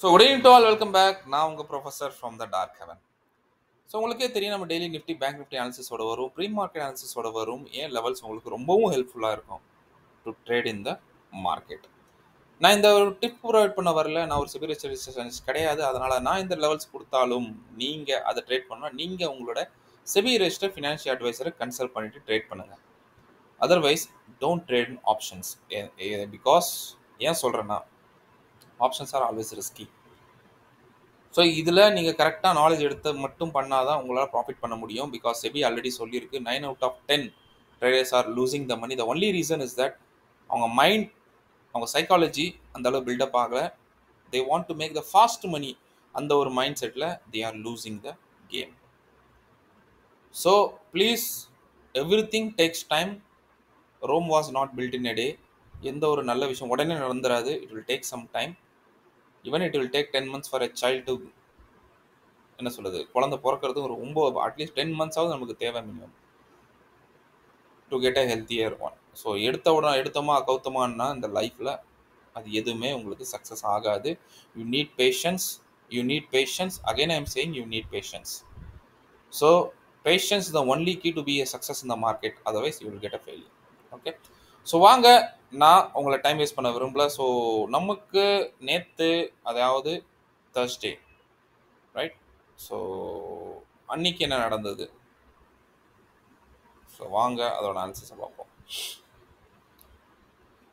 So good evening to all, welcome back. நான் உங்கள் professor from the dark heaven. So உங்களுக்கே தெரியும், நம்ம டெய்லி நிஃப்டி பேங்க் நிஃப்டி அனாலிசிஸோட வரும், ப்ரீ மார்க்கெட் அனாலிசிஸோட வரும். ஏன் லெவல்ஸ் உங்களுக்கு ரொம்பவும் ஹெல்ப்ஃபுல்லாக இருக்கும் to trade in the market. நான் இந்த ஒரு டிப் ப்ரொவைட் பண்ண வரல, நான் ஒரு சிபில் ரெஜிஸ்ட்ரேஷன்ஸ் கிடையாது. அதனால் நான் இந்த லெவல்ஸ் கொடுத்தாலும் நீங்கள் அதை ட்ரேட் பண்ணால் நீங்கள் உங்களோட செபி ரெஜிஸ்டர் ஃபினான்ஷியல் அட்வைசரை கன்சல்ட் பண்ணிவிட்டு ட்ரேட் பண்ணுங்கள். Otherwise don't trade in options. Because ஏன் சொல்கிறேன்னா, options are always risky. So இதில் நீங்கள் கரெக்டாக நாலேஜ் எடுத்து மட்டும் பண்ணால் தான் உங்களால் ப்ராஃபிட் பண்ண முடியும். பிகாஸ் செபி ஆல்ரெடி சொல்லியிருக்கு, 9 out of 10 traders are losing the money. The only reason is that அவங்க மைண்ட், அவங்க சைக்காலஜி அந்த அளவு பில்டப் ஆகலை. They want to make the fast money. அந்த ஒரு மைண்ட் செட்டில் they are losing the game. So please, everything takes time. Rome was not built in a day. எந்த ஒரு நல்ல விஷயம் உடனே நடந்துராது. It will take some time. Even it will take 10 months for a child to, என்ன சொல்லுது, குழந்தை பிறக்கிறது ஒரு ரொம்ப அட்லீஸ்ட் 10 months நமக்கு தேவை minimum to get a healthier one. So எடுத்தோமா கௌத்தமானா இந்த லைஃப்பில் அது எதுவுமே உங்களுக்கு சக்ஸஸ் ஆகாது. You need patience. Again I am saying you need patience. So patience the only key to be a success in the market. Otherwise you will get a failure. Okay, so வாங்க, நான் உங்களை time waste பண்ண விரும்பல. So நமக்கு நேற்று, அதாவது Thursday, right? So அன்னைக்கு என்ன நடந்தது? ஸோ வாங்க அதோட அனாலிசிஸை பார்ப்போம்.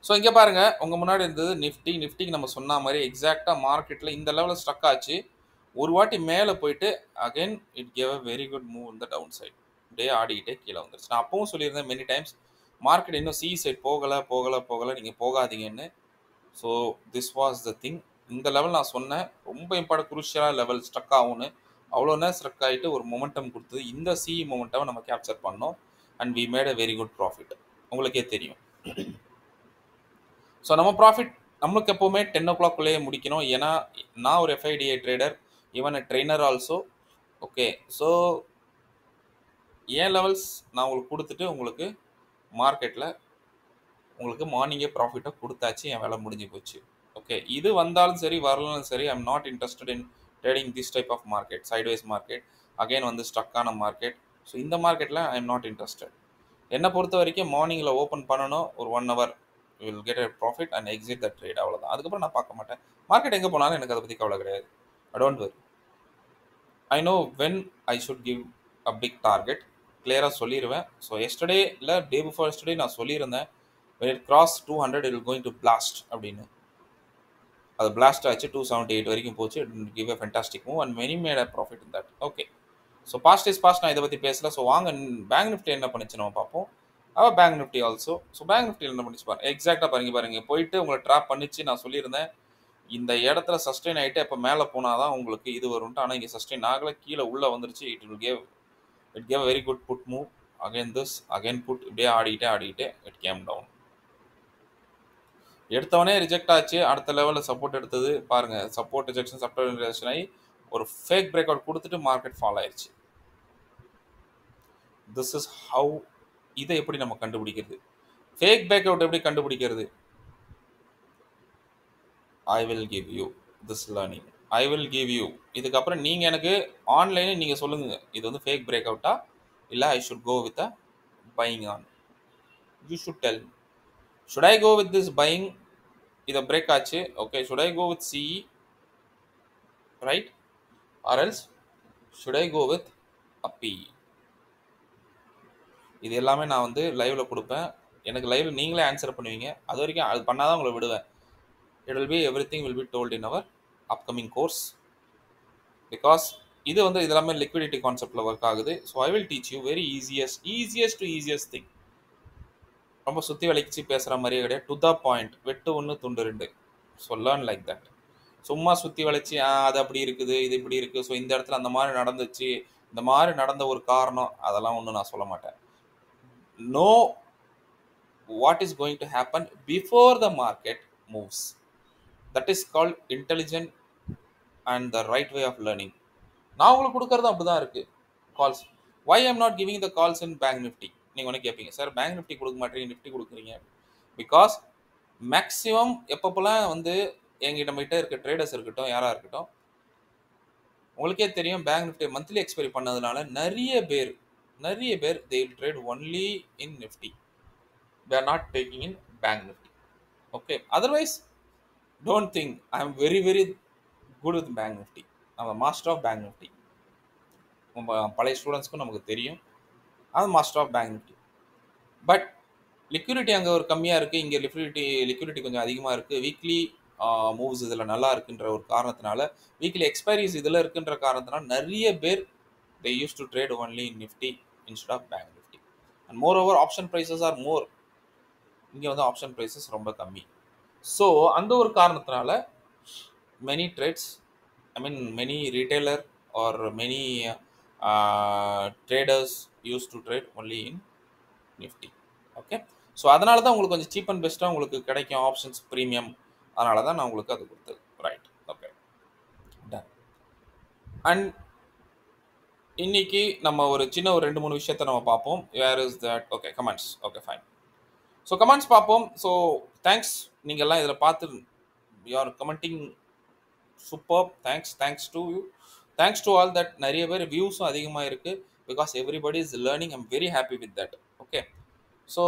ஸோ இங்கே பாருங்கள், உங்கள் முன்னாடி இருந்தது நிஃப்டிக்கு நம்ம சொன்ன மாதிரி எக்ஸாக்டாக மார்க்கெட்டில் இந்த லெவலில் ஸ்ட்ரக் ஆச்சு. ஒரு வாட்டி மேலே போயிட்டு again it gave a very good move in the down side. அப்படியே ஆடிக்கிட்டே கீழே வந்துருச்சு. நான் அப்பவும் சொல்லியிருந்தேன் மெனி டைம்ஸ், மார்க்கெட் இன்னும் சி சைட் போகலை, நீங்கள் போகாதீங்கன்னு. So this was the thing. இந்த லெவல் நான் சொன்னேன், ரொம்ப இம்பார்ட்டன்ட் குரூஷியலாக லெவல் ஸ்ட்ரக் ஆகும்னு. அவ்வளோ நேரம் ஸ்ட்ரக் ஆகிட்டு ஒரு மொமெண்டம் கொடுத்தது. இந்த சிஇ மொமெண்டம் நம்ம கேப்சர் பண்ணோம் and we made a very good profit. உங்களுக்கே தெரியும். ஸோ நம்ம ப்ராஃபிட் நம்மளுக்கு எப்போவுமே 10 o'clock முடிக்கணும். ஏன்னா நான் ஒரு FIDI trader, even a trainer also. Okay, so ஏன் லெவல்ஸ் நான் உங்களுக்கு கொடுத்துட்டு உங்களுக்கு மார்க்கெட்டில் உங்களுக்கு மார்னிங்கே ப்ராஃபிட்டை கொடுத்தாச்சு. என் வேலை முடிஞ்சு போச்சு. ஓகே, இது வந்தாலும் சரி வரலனாலும் சரி, I'm not interested in trading this type of market. Sideways market, again வந்து ஸ்ட்ரக்கான மார்க்கெட். ஸோ இந்த மார்க்கெட்டில் ஐ எம் நாட் இன்ட்ரெஸ்டட். என்னை பொறுத்த வரைக்கும் மார்னிங்கில் ஓப்பன் பண்ணணும், ஒரு 1 hour will get a profit and exit the trade. அவ்வளோதான். அதுக்கப்புறம் நான் பார்க்க மாட்டேன். மார்க்கெட் எங்கே போனாலும் எனக்கு அதை பற்றி கவலை கிடையாது. I don't worry. I know when I should give a big target. கிளியராக சொல்லிடுவேன். ஸோ எஸ்டர்டே இல்லை டே பிஃபோர் எஸ்டர்டே நான் சொல்லியிருந்தேன், when it cross 200 it will going to blast அப்படின்னு. அது பிளாஸ்ட் ஆச்சு. 278 வரைக்கும் போச்சு. It give a fantastic move and many made a profit in that. Okay, so past is past. நான் இதை பற்றி பேசல. ஸோ வாங்க பேங்க் நிஃப்டி என்ன பண்ணிச்சு நம்ம பார்ப்போம். Bank Nifty also. So bank Nifty என்ன பண்ணிச்சு பாருங்க. எக்ஸாக்டாக பாருங்க போயிட்டு உங்களை ட்ராப் பண்ணிச்சு. நான் சொல்லியிருந்தேன் இந்த இடத்துல சஸ்டெயின் ஆகிட்டு இப்போ மேலே போனால் தான் உங்களுக்கு இது வரும்ட்டு. ஆனால் இங்கே சஸ்டெயின் ஆகலை, கீழே உள்ளே வந்துருச்சு. It gave very good put move. Again put இப்படியே ஆடிக்கிட்டே இட் கேம் டவுன். எடுத்தவனே ரிஜெக்ட் ஆச்சு. அடுத்த லெவலில் சப்போர்ட் எடுத்தது பாருங்க. சப்போர்ட் ரிஜெக்ஷன் ஆகி ஒரு ஃபேக் பிரேக் அவுட் கொடுத்துட்டு மார்க்கெட் ஃபால் ஆயிடுச்சு. This is how. இதை எப்படி நம்ம கண்டுபிடிக்கிறது? ஃபேக் பிரேக் அவுட் எப்படி கண்டுபிடிக்கிறது? ஐ will give you this learning. I will give you. இதுக்கப்புறம் நீங்கள் எனக்கு ஆன்லைனில் நீங்கள் சொல்லுங்க, இது வந்து ஃபேக் பிரேக் அவுட்டா இல்லை I should go with a buying on. You should tell. Should I go with this buying? இதை பிரேக் ஆச்சு. Okay, should I go with CE, right? Or else should I go with a PE? இது எல்லாமே நான் வந்து லைவில் கொடுப்பேன். எனக்கு லைவில் நீங்களே ஆன்சர் பண்ணுவீங்க. அது வரைக்கும் அது பண்ணாதான் உங்களை விடுவேன். It will be everything will be told in our upcoming course. Because இது வந்து இது எல்லாமே லிக்விடிட்டி கான்செப்டில் ஒர்க் ஆகுது. So I will teach you very easiest thing. ரொம்ப சுற்றி வளைச்சி பேசுகிற மாதிரியே கிடையாது. To the point. வெட்டு 1 துண்டு 2. So learn like that. சும்மா சுற்றி வளைச்சி அது அப்படி இருக்குது, இது இப்படி இருக்குது, ஸோ இந்த இடத்துல அந்த மாதிரி நடந்துச்சு, இந்த மாதிரி நடந்த ஒரு காரணம், அதெல்லாம் ஒன்றும் நான் சொல்ல மாட்டேன். Know what is going to happen before the market moves. That is called intelligent and the right way of learning. நான் உங்களுக்கு கொடுக்கறது அப்படி தான் இருக்குது calls. Why I'm not giving the calls in bank Nifty? நீங்கள் ஒன்று கேட்பீங்க, சார் பேங்க் நிஃப்டி கொடுக்க மாட்டேங்க, நிஃப்டி கொடுக்குறீங்க. பிகாஸ் மேக்ஸிமம் எப்பப்போலாம் வந்து நம்மகிட்ட இருக்க ட்ரேடர்ஸ் இருக்கட்டும், யாரா இருக்கட்டும், உங்களுக்கே தெரியும் பேங்க் நிஃப்டி மந்த்லி எக்ஸ்பைரி பண்ணதுனால நிறைய பேர் they will trade only in Nifty. They are not taking in Bank Nifty. Okay. Otherwise, don't think I am very very good with Bank Nifty. I'm a master of Bank Nifty. பழைய ஸ்டூடெண்ட்ஸ்க்கும் நமக்கு தெரியும். அது master of bank Nifty. But liquidity அங்கே ஒரு கம்மியாக இருக்குது, இங்கே liquidity கொஞ்சம் அதிகமாக இருக்குது. வீக்லி மூவ்ஸ் இதில் நல்லா இருக்குன்ற ஒரு காரணத்தினால, வீக்லி எக்ஸ்பைரிஸ் இதில் இருக்குன்ற காரணத்தினால நிறைய பேர் they used to trade only in Nifty instead of Bank Nifty. And moreover, option prices are more. இங்கே வந்து ஆப்ஷன் prices ரொம்ப கம்மி. ஸோ அந்த ஒரு காரணத்தினால many trades, I mean many retailer or many traders used to trade only in Nifty. Okay. So அதனால தான் உங்களுக்கு கொஞ்சம் சீப் அண்ட் பெஸ்ட்டாக உங்களுக்கு கிடைக்கும் ஆப்ஷன்ஸ் ப்ரீமியம். அதனால தான் நான் உங்களுக்கு அது கொடுத்தது. ரைட். Okay, ton. அண்ட் இன்னைக்கு நம்ம ஒரு சின்ன ஒரு 2-3 விஷயத்தை நம்ம பார்ப்போம். Where is that? Okay, comments. Okay, fine. So comments பார்ப்போம். ஸோ தேங்க்ஸ், நீங்கள் எல்லாம் இதில் பார்த்து you're commenting super. Thanks to you, thanks to all that. நிறைய பேர் வியூஸும் அதிகமாக இருக்குது. Because everybody is learning. I'm very happy with that. Okay. So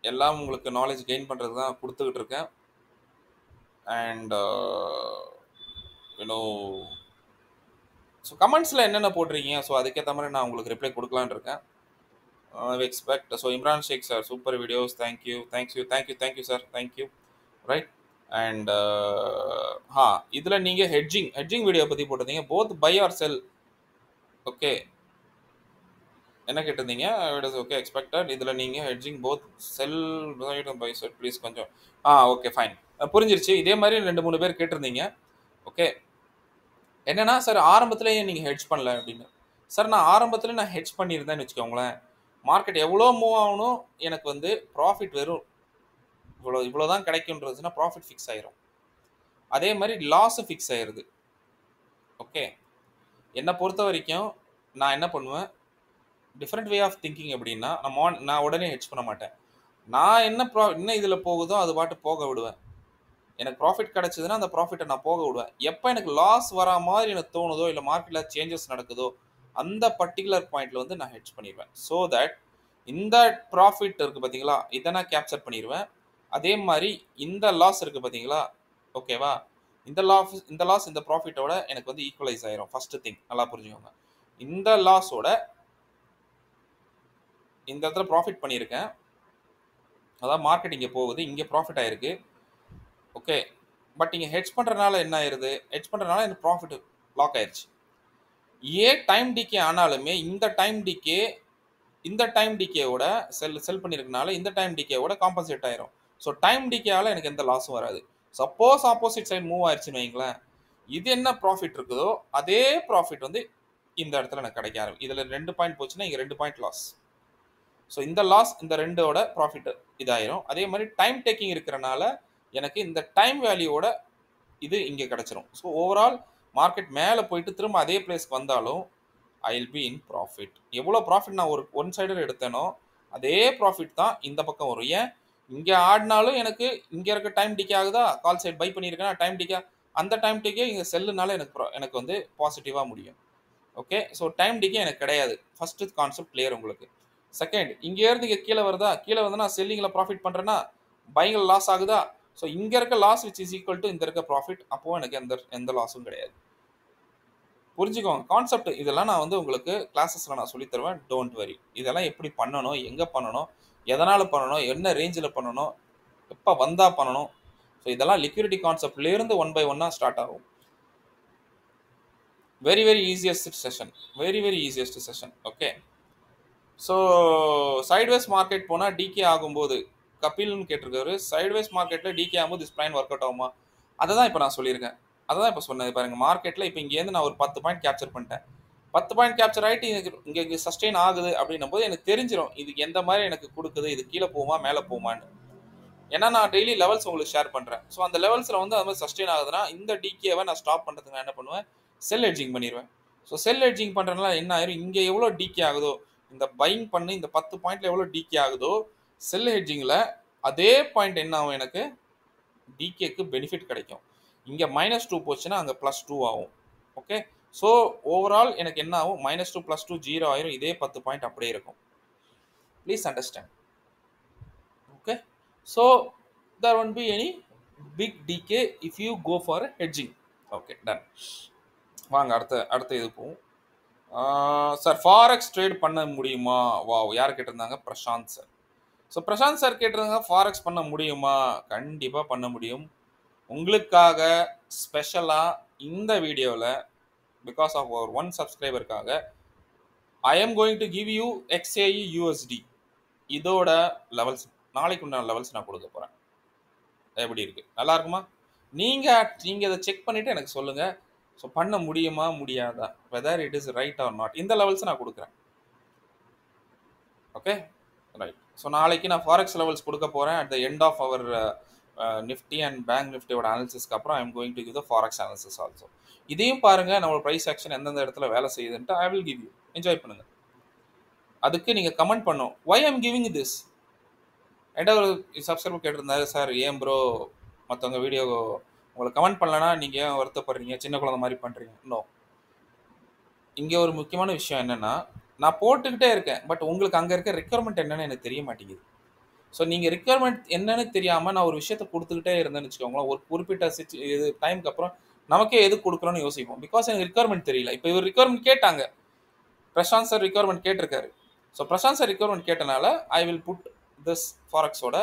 எல்லாம் உங்களுக்கு நாலேஜ் கெயின் பண்ணுறது தான் கொடுத்துக்கிட்டு இருக்கேன். அண்ட் யூனோ ஸோ கமெண்ட்ஸில் என்னென்ன போட்டிருக்கீங்க, ஸோ அதுக்கேற்ற மாதிரி நான் உங்களுக்கு ரிப்ளை கொடுக்கலான்னு இருக்கேன். Expect. So Imran Shaikh sir, super videos, thank you sir, thank you. Right. And இதில் நீங்கள் ஹெட்ஜிங் வீடியோ பற்றி போட்டிருந்தீங்க. Both buy or sell. Okay, என்ன கேட்டிருந்தீங்க? Okay, expected. இதில் நீங்கள் hedging both sell buy sell please கொஞ்சம். ஓகே, ஃபைன், புரிஞ்சிருச்சு. இதே மாதிரி 2-3 பேர் கேட்டிருந்தீங்க. ஓகே, என்னன்னா சார் ஆரம்பத்துலேயே நீங்கள் ஹெட்ஜ் பண்ணல அப்படின்னு. சார் நான் ஆரம்பத்தில் நான் ஹெட்ஜ் பண்ணியிருந்தேன்னு வச்சுக்கோங்களேன், மார்க்கெட் எவ்வளோ மூவ் ஆகணும், எனக்கு வந்து ப்ராஃபிட் வெறும் இவ்வளோ தான் கிடைக்குன்றதுன்னா ப்ராஃபிட் ஃபிக்ஸ் ஆயிரும். அதே மாதிரி லாஸும் ஃபிக்ஸ் ஆயிடுது. ஓகே, என்னை பொறுத்த வரைக்கும் நான் என்ன பண்ணுவேன், டிஃப்ரெண்ட் வே ஆஃப் திங்கிங் அப்படின்னா, நான் உடனே ஹெட்ஜ் பண்ண மாட்டேன். நான் என்ன இதில் போகுதோ அது பாட்டு போக விடுவேன். எனக்கு ப்ராஃபிட் கிடச்சிதுன்னா அந்த ப்ராஃபிட்டை நான் போக விடுவேன். எப்போ எனக்கு லாஸ் வரா மாதிரி எனக்கு தோணுதோ, இல்லை மார்க்கெட்டில் சேஞ்சஸ் நடக்குதோ, அந்த பர்டிகுலர் பாயிண்ட்டில் வந்து நான் ஹெட்ஜ் பண்ணிடுவேன். ஸோ தட் இந்த ப்ராஃபிட் இருக்குது பார்த்தீங்களா, இதை நான் கேப்சர் பண்ணிடுவேன். அதே மாதிரி இந்த லாஸ் இருக்குது பார்த்தீங்களா, ஓகேவா, இந்த லாஸ் இந்த ப்ராஃபிட்டோட எனக்கு வந்து ஈக்குவலைஸ் ஆயிரும். ஃபஸ்ட்டு திங் நல்லா புரிஞ்சுக்கோங்க. இந்த லாஸோட இந்த இடத்துல ப்ராஃபிட் பண்ணியிருக்கேன், அதாவது மார்க்கெட் இங்கே போகுது, இங்கே ப்ராஃபிட் ஆயிருக்கு. ஓகே, பட் இங்கே ஹெட்ஜ் பண்ணுறதுனால என்ன ஆயிடுது, ஹெட்ஜ் பண்ணுறதுனால எனக்கு ப்ராஃபிட் லாக் ஆயிடுச்சு. டைம் டிகே ஆனாலுமே இந்த டைம் டிகேவோட செல் பண்ணியிருக்கனால இந்த டைம் டிகேவோட காம்பன்சேட் ஆயிரும். ஸோ டைம் டிகேயால் எனக்கு எந்த லாஸும் வராது. சப்போஸ் ஆப்போசிட் சைடு மூவ் ஆயிடுச்சுன்னு வைங்களேன், இது என்ன ப்ராஃபிட் இருக்குதோ அதே ப்ராஃபிட் வந்து இந்த இடத்துல எனக்கு கிடைக்க ஆரம்பிக்கும். இதில் 2 பாயிண்ட் போச்சுன்னா இங்கே 2 பாயிண்ட் லாஸ். ஸோ இந்த லாஸ் இந்த 2ஓட ப்ராஃபிட் இதாயிரும். அதே மாதிரி டைம் டேக்கிங் இருக்கிறனால எனக்கு இந்த டைம் வேல்யூவோட இது இங்கே கிடச்சிரும். ஸோ ஓவரால் மார்க்கெட் மேலே போயிட்டு திரும்ப அதே பிளேஸ்க்கு வந்தாலும் I will be in profit. எவ்வளோ ப்ராஃபிட் நான் ஒன் சைடில் எடுத்தேனோ அதே ப்ராஃபிட் தான் இந்த பக்கம் வரும். ஏன் இங்கே ஆடினாலும் எனக்கு இங்கே இருக்க டைம் டிகே ஆகுதா, கால் சைட் பை பண்ணியிருக்கேன்னா டைம் டிகே, அந்த டைம் டிகே இங்கே செல்லுனால எனக்கு வந்து பாசிட்டிவாக முடியும். ஓகே, ஸோ டைம் டிகே எனக்கு கிடையாது. ஃபர்ஸ்ட் கான்செப்ட் கிளியர் உங்களுக்கு. செகண்ட், இங்கேருந்து இங்கே கீழே வருதுன்னா செல்லிங்கில் ப்ராஃபிட் பண்ணுறேன்னா பைங்கில் லாஸ் ஆகுதா, ஸோ இங்கே இருக்க loss which is equal to இந்த இருக்க ப்ராஃபிட், அப்போது எனக்கு எந்த லாஸும் கிடையாது. புரிஞ்சுக்கோங்க கான்செப்ட். இதெல்லாம் நான் வந்து உங்களுக்கு கிளாஸஸில் நான் சொல்லித்தருவேன். Don't worry. இதெல்லாம் எப்படி பண்ணணும், எங்கே பண்ணணும், எதனால் பண்ணணும், என்ன ரேஞ்சில் பண்ணணும், எப்போ வந்தால் பண்ணணும். ஸோ இதெல்லாம் லிக்விடிட்டி கான்செப்ட்லேருந்து 1 by 1 ஸ்டார்ட் ஆகும். Very very easiest session. Okay, so sideways market போனால் டிகே ஆகும்போது கபில்னு கேட்டிருக்காரு, சைட்வேஸ் மார்க்கெட்டில் டிகே ஆகும்போது ஸ்ப்ளைன் ஒர்க் அவுட் ஆகுமா? அதை தான் இப்போ நான் சொல்லியிருக்கேன். அதை தான் இப்போ சொன்னது பாருங்கள். மார்க்கெட்டில் இப்போ இங்கேருந்து நான் ஒரு 10 பாயிண்ட் கேப்சர் பண்ணிட்டேன். 10 பாயிண்ட் கேப்சர் ஆகிட்டு இங்கே சஸ்டெயின் ஆகுது அப்படின்னும் போது எனக்கு தெரிஞ்சிடும் இது எந்த மாதிரி எனக்கு கொடுக்குது, இது கீழே போகுமா மேலே போகுமான்னு. ஏன்னா நான் டெய்லி லெவல்ஸ் உங்களுக்கு ஷேர் பண்ணுறேன். ஸோ அந்த லெவல்ஸில் வந்து அது மாதிரி சஸ்டெயின் ஆகுதுன்னா இந்த டிகேவை நான் ஸ்டாப் பண்ணுறதுக்கு நான் என்ன பண்ணுவேன், செல் ஹெட்ஜிங் பண்ணிடுவேன். ஸோ செல் ஹெட்ஜிங் பண்ணுறதுனால என்ன ஆயிரும், இங்கே எவ்வளோ டிகே ஆகுதோ, இந்த பையிங் பண்ணி இந்த 10 பாயிண்ட்ல எவ்வளோ டிகே ஆகுதோ, செல் ஹெட்ஜிங்கில் அதே பாயிண்ட் என்ன ஆகும், எனக்கு டிகேக்கு பெனிஃபிட் கிடைக்கும். இங்கே -2 போச்சுன்னா அங்கே +2 ஆகும். ஓகே. ஸோ ஓவரால் எனக்கு என்ன ஆகும், -2 +2 0 ஆயிரும். இதே 10 பாயிண்ட் அப்படியே இருக்கும். Please understand. Okay. So there won't be any big decay if you go for a hedging. Okay, done. வாங்க அடுத்த இது போவோம். சார் ஃபாரெக்ஸ் ட்ரேட் பண்ண முடியுமா? வாவ், யார் கேட்டிருந்தாங்க? Prashant sir. So Prashanth sir கேட்டிருந்தாங்க ஃபாரெக்ஸ் பண்ண முடியுமா? கண்டிப்பாக பண்ண முடியும். உங்களுக்காக ஸ்பெஷலாக இந்த வீடியோவில் பிகாஸ் ஆஃப் ஒரு 1 சப்ஸ்கிரைபருக்காக I am going to give you XAE USD இதோட லெவல்ஸ், நாளைக்கு உண்டான லெவல்ஸ் நான் கொடுக்க போகிறேன். எப்படி இருக்குது, நல்லா இருக்குமா? நீங்கள் இதை செக் பண்ணிவிட்டு எனக்கு சொல்லுங்கள். ஸோ பண்ண முடியுமா முடியாதா, whether it is right or not, இந்த லெவல்ஸ் நான் கொடுக்குறேன். Okay, right. ஸோ நாளைக்கு நான் ஃபாரெக்ஸ் லெவல்ஸ் கொடுக்க போகிறேன். At the end of our Nifty and bank நிஃப்டியோட அனாலிசிஸ்க்கு அப்புறம் I am going to give the forex analysis also. இதையும் பாருங்கள், நம்மளோட ப்ரைஸ் ஆக்ஷன் எந்தெந்த இடத்துல வேலை செய்யுதுன்ட்டு I will give you. Enjoy பண்ணுங்கள். அதுக்கு நீங்கள் கமெண்ட் பண்ணணும், ஒய் ஐம் கிவிங் திஸ். என்கிட்ட ஒரு சப்ஸ்கிரைபர் கேட்டிருந்தாரு, சார் ஏன் ப்ரோ மற்றவங்க வீடியோ உங்களை கமெண்ட் பண்ணலன்னா நீங்கள் ஏன் வருத்தப்படுறீங்க, சின்ன குழந்தை மாதிரி பண்ணுறீங்க? நோ, இங்கே ஒரு முக்கியமான விஷயம் என்னென்னா, நான் போட்டுக்கிட்டே இருக்கேன், பட் உங்களுக்கு அங்கே இருக்க ரெக்யர்மெண்ட் என்னென்னு எனக்கு தெரிய மாட்டேங்குது. ஸோ நீங்கள் ரெக்யர்மெண்ட் என்னென்னு தெரியாமல் நான் ஒரு விஷயத்தை கொடுத்துக்கிட்டே இருந்தேன்னு வச்சுக்கோங்களேன், ஒரு குறிப்பிட்ட இது டைமுக்கு அப்புறம் நமக்கே எது கொடுக்குறோன்னு யோசிப்போம். பிகாஸ் எனக்கு ரெக்யர்மெண்ட் தெரியல. இப்போ இவர் ரெக்யர்மெண்ட் கேட்டாங்க, பிரசாந்த் சார் ரெக்யர்மெண்ட் கேட்டிருக்காரு. ஸோ பிரசாந்த் சார் ரெக்யர்மெண்ட் கேட்டனால ஐ வில் புட் திஸ் ஃபாரெக்ஸோட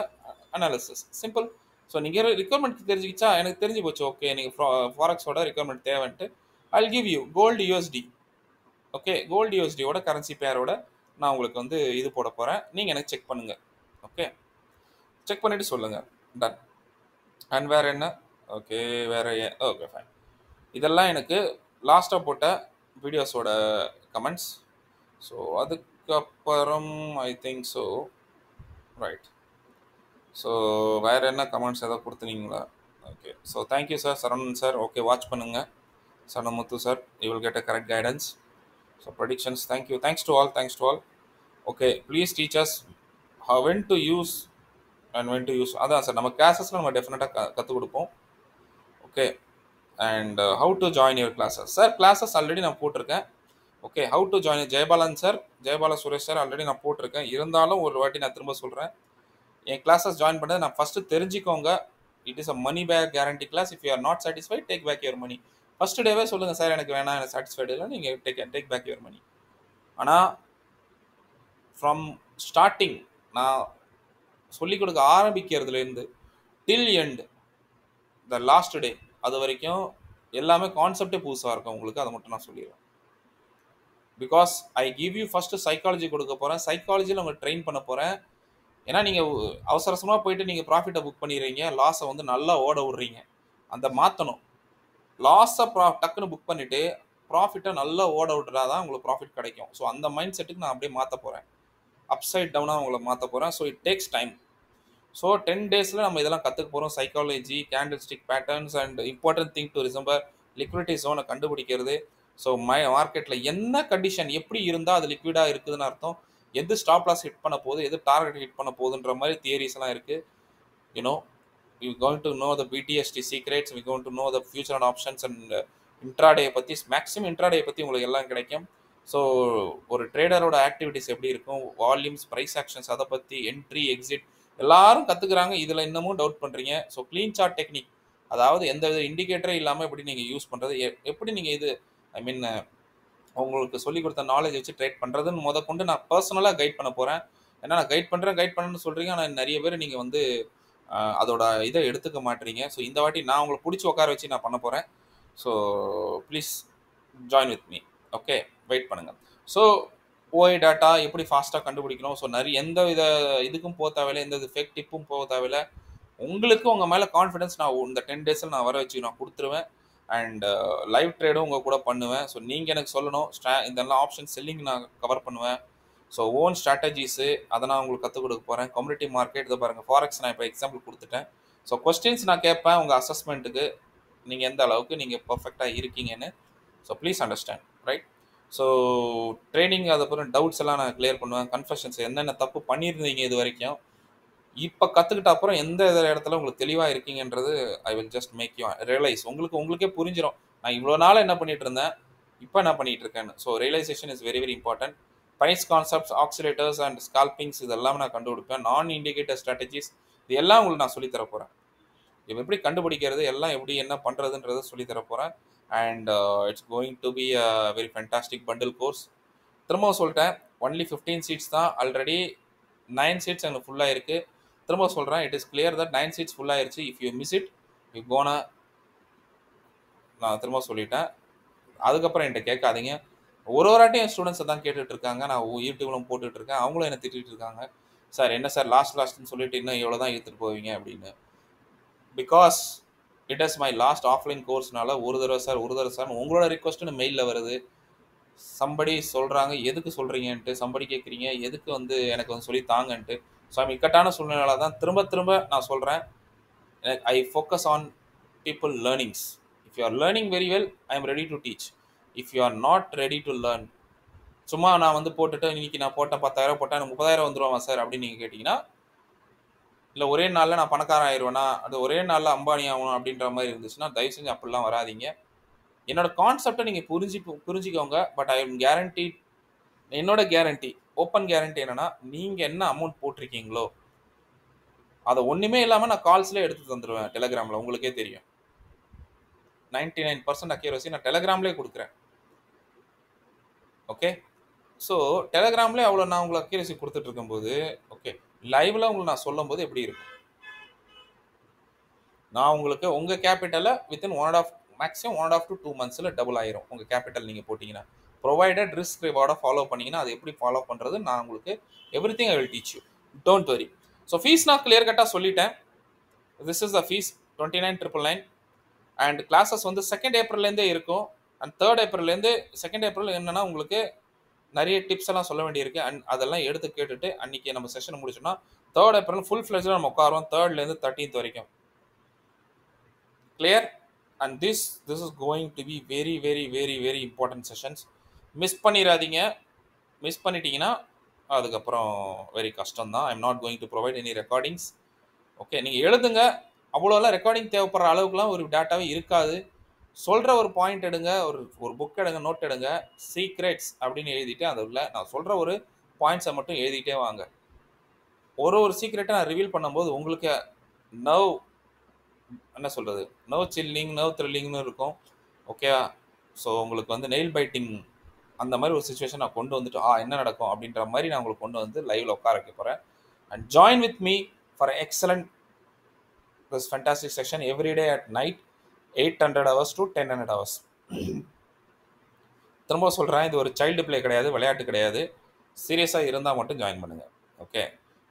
அனாலிசிஸ். சிம்பிள். ஸோ நீங்கள் ரெக்யர்மெண்ட் தெரிஞ்சுக்கிச்சா எனக்கு தெரிஞ்சு போச்சு. ஓகே, நீங்கள் ஃபாரெக்ஸோட ரெக்யர்மெண்ட் தேவைன்ட்டு I will give you gold USD. Okay, gold USDயோட கரன்சி பேரோட நான் உங்களுக்கு வந்து இது போட போகிறேன். நீங்கள் எனக்கு செக் பண்ணுங்கள். ஓகே, செக் பண்ணிவிட்டு சொல்லுங்கள். டன். அண்ட் வேறு என்ன? ஓகே, வேறு ஓகே ஃபைன். இதெல்லாம் எனக்கு லாஸ்ட்டாக போட்ட வீடியோஸோட கமெண்ட்ஸ். ஸோ அதுக்கப்புறம் I think so right. So வேறு என்ன கமெண்ட்ஸ் எதாவது கொடுத்துனீங்களா? Okay, so thank you sir, Saravanan sir. Okay, watch பண்ணுங்கள். Saranamuthu sir, you will get a correct guidance. So predictions, thank you. Thanks to all. Okay, please teachers when to use and when to use. அதான் sir, நம்ம கிளாஸஸில் நம்ம டெஃபினட்டாக கற்றுக் கொடுப்போம். Okay, and how to join your classes. Sir classes already நான் போட்டிருக்கேன். Okay, how to join Jayapalan sir, Jayapala Suresh sir already நான் போட்டிருக்கேன். இருந்தாலும் ஒரு வாட்டி நான் திரும்ப சொல்கிறேன், என் கிளாஸஸ் ஜாயின் பண்ணது நான் ஃபஸ்ட்டு தெரிஞ்சுக்கோங்க. It is a money back guarantee class. If you are not satisfied, take back your money. First டேவே சொல்லுங்கள், சார் எனக்கு வேணாம், எனக்கு சாட்டிஸ்ஃபைடு இல்லை, நீங்கள் டேக் பேக் யுவர் மணி. ஆனால் ஃப்ரம் ஸ்டார்டிங் நான் சொல்லிக் கொடுக்க ஆரம்பிக்கிறதுலேருந்து till end the last day அது வரைக்கும் எல்லாமே கான்செப்டே புதுசாக இருக்கும் உங்களுக்கு. அதை மட்டும் நான் சொல்லிடுவேன். Because I give you first psychology கொடுக்க போகிறேன். சைக்காலஜியில் உங்களை ட்ரெயின் பண்ண போகிறேன். ஏன்னா நீங்கள் அவசரமாக போயிட்டு நீங்கள் ப்ராஃபிட்டை புக் பண்ணிடுறீங்க, லாஸை வந்து நல்லா ஓட விட்றீங்க. அந்த மாற்றணும். லாஸை டக்குன்னு புக் பண்ணிவிட்டு ப்ராஃபிட்டை நல்லா ஓட விட்றா தான் உங்களுக்கு ப்ராஃபிட் கிடைக்கும். ஸோ அந்த மைண்ட் செட்டுக்கு நான் அப்படியே மாற்ற போகிறேன். அப்சைட் டவுனாக உங்களை மாற்ற போகிறேன். So it takes time. So 10 டேஸில் நம்ம இதெல்லாம் கற்றுக்க போகிறோம். Psychology, candlestick patterns and important thing to remember, liquidity ஜோனை கண்டுபிடிக்கிறது. ஸோ மார்க்கெட்டில் என்ன கண்டிஷன் எப்படி இருந்தால் அது லிக்விடாக இருக்குதுன்னு அர்த்தம், எது ஸ்டாப் லாஸ் ஹிட் பண்ண போகுது, எது டார்கெட் ஹிட் பண்ண போகுதுன்ற மாதிரி தியரிஸ்லாம் இருக்குது. You know, you going to know the BTST secrets, we going to know the future and options and intraday பற்றி, மேக்ஸிமம் இன்ட்ராடே பற்றி உங்களுக்கு எல்லாம் கிடைக்கும். ஸோ ஒரு ட்ரேடரோட ஆக்டிவிட்டிஸ் எப்படி இருக்கும், வால்யூம்ஸ், ப்ரைஸ் ஆக்ஷன்ஸ், அதை பற்றி, என்ட்ரி எக்ஸிட் எல்லாரும் கற்றுக்குறாங்க. இதில் இன்னமும் டவுட் பண்ணுறீங்க. ஸோ க்ளீன் சார்ட் டெக்னிக், அதாவது எந்த வித இண்டிகேட்டரே இல்லாமல் எப்படி நீங்கள் யூஸ் பண்ணுறது, எப்படி நீங்கள் இது ஐ மீன் உங்களுக்கு சொல்லிக் கொடுத்த நாலேஜ் வச்சு ட்ரேட் பண்ணுறதுன்னு கொண்டு நான் பர்சனலாக கைட் பண்ண போகிறேன். ஏன்னா நான் கைட் பண்ணுறேன்னு சொல்கிறீங்க, ஆனால் நிறைய பேர் நீங்கள் வந்து அதோட இதை எடுத்துக்க மாட்டீங்க. ஸோ இந்த வாட்டி நான் உங்களை பிடிச்சி உட்கார வச்சு நான் பண்ண போகிறேன். So please join with me. Okay, wait பண்ணுங்கள். ஸோ OI டேட்டா எப்படி ஃபாஸ்ட்டாக கண்டுபிடிக்கணும். ஸோ நிறைய எந்த வித இதுக்கும் போக தேவையில்லை, எந்த இது ஃபேக் டிப்பும் போக தேவையில்லை. உங்களுக்கு உங்கள் மேலே கான்ஃபிடன்ஸ் நான் இந்த 10 டேஸில் நான் வர வச்சு நான் கொடுத்துருவேன். அண்ட் லைவ் ட்ரேடும் உங்கள் கூட பண்ணுவேன். ஸோ நீங்கள் எனக்கு சொல்லணும், இதெல்லாம் ஆப்ஷன் செல்லிங் நான் கவர் பண்ணுவேன். ஸோ ஓன் ஸ்ட்ராட்டஜிஸு அதை நான் உங்களுக்கு கற்றுக் கொடுக்க போகிறேன். கம்யூனிட்டி மார்க்கெட் இதை பாருங்கள், ஃபாரெக்ஸ் நான் இப்போ எக்ஸாம்பிள் கொடுத்துட்டேன். ஸோ கொஸ்டின்ஸ் நான் கேட்பேன் உங்கள் அசஸ்மெண்ட்டுக்கு, நீங்கள் எந்த அளவுக்கு நீங்கள் பர்ஃபெக்டாக இருக்கீங்கன்னு. So please understand, right? So training, அதுக்கப்புறம் டவுட்ஸ் எல்லாம் நான் கிளியர் பண்ணுவேன். கன்ஃபெஷன்ஸ், என்னென்ன தப்பு பண்ணியிருந்தீங்க இது வரைக்கும், இப்போ கற்றுக்கிட்ட அப்புறம் எந்த இடத்துல உங்களுக்கு தெளிவாக இருக்கீங்கன்றது I will just make you realise. உங்களுக்கே புரிஞ்சிடும். நான் இவ்வளோ நாள் என்ன பண்ணிட்டு இருந்தேன், இப்போ என்ன பண்ணிட்டு இருக்கேன்னு. So realisation is very very important. Price concepts, oscillators and scalpings இதெல்லாம் நான் கண்டுபிடிப்பேன். நான் இண்டிகேட்டர் ஸ்ட்ராட்டஜிஸ் இது எல்லாம் உங்களுக்கு நான் சொல்லித்தர போகிறேன். இவ எப்படி கண்டுபிடிக்கிறது, எல்லாம் எப்படி என்ன பண்ணுறதுன்றதை சொல்லித்தர போகிறேன். And it's going to be a very fantastic bundle course. திரும்பவும் சொல்லிட்டேன், ஒன்லி 15 சீட்ஸ் தான். ஆல்ரெடி 9 சீட்ஸ் எனக்கு ஃபுல்லாக இருக்குது. திரும்ப சொல்கிறேன், it is clear that 9 seats ஃபுல்லாக ஆயிடுச்சு. If you miss it you gonna, நான் திரும்ப சொல்லிட்டேன். அதுக்கப்புறம் என்கிட்ட கேட்காதீங்க. ஒரு வாட்டியும் ஸ்டூடெண்ட்ஸை தான் கேட்டுட்டு இருக்காங்க. நான் யூடியூப்லாம் போட்டுட்டு இருக்கேன். அவங்களும் என்ன திட்டிட்டு இருக்காங்க, சார் என்ன சார் லாஸ்ட்னு சொல்லிட்டு இன்னும் எவ்வளோ தான் இழுத்துட்டு போவீங்க அப்படின்னு. Because it is my last offline கோர்ஸ்னால ஒரு தடவை சார் உங்களோட ரிக்வஸ்ட்டுன்னு மெயிலில் வருது. சம்படி சொல்கிறாங்க, எதுக்கு சொல்கிறீங்கன்ட்டு. சம்படி கேட்குறீங்க, எதுக்கு எனக்கு சொல்லி தாங்கன்ட்டு. ஸோ இக்கட்டான சூழ்நிலை தான் திரும்ப திரும்ப நான் சொல்கிறேன். ஐ focus on people learnings. If you are learning very well, I am ready to teach. If you are not ready to learn, சும்மா நான் போட்டுட்டு இன்னைக்கு நான் போட்ட 10,000 போட்டேன் எனக்கு 30,000 வந்துருவாமா சார் அப்படின்னு நீங்கள் கேட்டிங்கன்னா, இல்லை ஒரே நாளில் நான் பணக்காரன் ஆயிடுவேனா, அது ஒரே நாளில் அம்பானி ஆகணும் அப்படின்ற மாதிரி இருந்துச்சுன்னா தயவு செஞ்சு அப்படிலாம் வராதிங்க. என்னோட கான்செப்டை நீங்கள் புரிஞ்சிக்கோங்க. பட் ஐ எம் கேரண்டி, என்னோட கேரண்டி, ஓப்பன் கேரண்டி என்னன்னா, நீங்கள் என்ன அமௌண்ட் போட்டிருக்கீங்களோ அதை ஒன்றுமே இல்லாமல் நான் கால்ஸ்லேயே எடுத்து தந்துடுவேன். டெலிகிராமில் உங்களுக்கே தெரியும் 99% அக்யூரசி நான் டெலிகிராம்லேயே கொடுக்குறேன். ஓகே, ஸோ டெலிகிராம்லேயே அவ்வளோ நான் உங்களுக்கு அக்யூரசி கொடுத்துட்டு இருக்கும்போது, ஓகே லைவில் உங்களுக்கு நான் சொல்லும் போது எப்படி இருக்கும், நான் உங்களுக்கு உங்கள் கேபிட்டலை within 1.5 maximum 1.5 to 2 months double ஆயிரும். உங்கள் கேபிட்டல் நீங்கள் போட்டிங்கன்னா, ப்ரொவைடட் ரிஸ்க் ரிவார்டை ஃபாலோ பண்ணிங்கன்னா, அது எப்படி ஃபாலோ பண்ணுறது நான் உங்களுக்கு everything I will teach you. Don't worry. So fees நான் கிளியர் கட்டாக சொல்லிட்டேன். This is the fees 29,999. And classes 2nd ஏப்ரல்லேருந்தே இருக்கும். அண்ட் 3rd ஏப்ரல்லேருந்து 2nd ஏப்ரல் என்னென்னா உங்களுக்கு நிறைய டிப்ஸ் எல்லாம் சொல்ல வேண்டியிருக்கு. அண்ட் அதெல்லாம் எடுத்து கேட்டுட்டு அன்றைக்கி நம்ம செஷனை முடிச்சோம்னா 3rd ஏப்ரல் ஃபுல் ஃப்ளெஜ்ல நம்ம உட்காரோம். 3rd-லேருந்து 13th வரைக்கும் clear. And this is going to be very very very very important sessions. Miss பண்ணிடாதீங்க. மிஸ் பண்ணிட்டீங்கன்னா அதுக்கப்புறம் வெரி கஷ்டம் தான். I am not going to provide any recordings. Okay, நீங்கள் எழுதுங்க. அவ்வளோலாம் ரெக்கார்டிங் தேவைப்படுற அளவுக்குலாம் ஒரு டேட்டாவே இருக்காது. சொல்கிற ஒரு பாயிண்ட் எடுங்க, ஒரு புக் எடுங்க, நோட் எடுங்க, சீக்ரெட்ஸ் அப்படின்னு எழுதிட்டு அது உள்ள நான் சொல்கிற ஒரு பாயிண்ட்ஸை மட்டும் எழுதிட்டே வாங்க. ஒரு சீக்ரெட்டை நான் ரிவீல் பண்ணும்போது உங்களுக்கு நர்வ் என்ன சொல்கிறது, நர்வ் சில்லிங், நர்வ் த்ரில்லிங்னு இருக்கும். ஓகேவா? ஸோ உங்களுக்கு நெயில் பைட்டிங் அந்த மாதிரி ஒரு சுச்சுவேஷன் நான் கொண்டு வந்துட்டு என்ன நடக்கும் அப்படின்ற மாதிரி நான் உங்களுக்கு கொண்டு வந்து லைவில் உட்கார வைக்க போகிறேன். And join with me for excellent this fantastic session every day at night 800 hours to 1000 hours. திரும்ப சொல்கிறேன், இது ஒரு சைல்டு பிளே கிடையாது, விளையாட்டு கிடையாது. சீரியஸாக இருந்தால் மட்டும் ஜாயின் பண்ணுங்கள். ஓகே,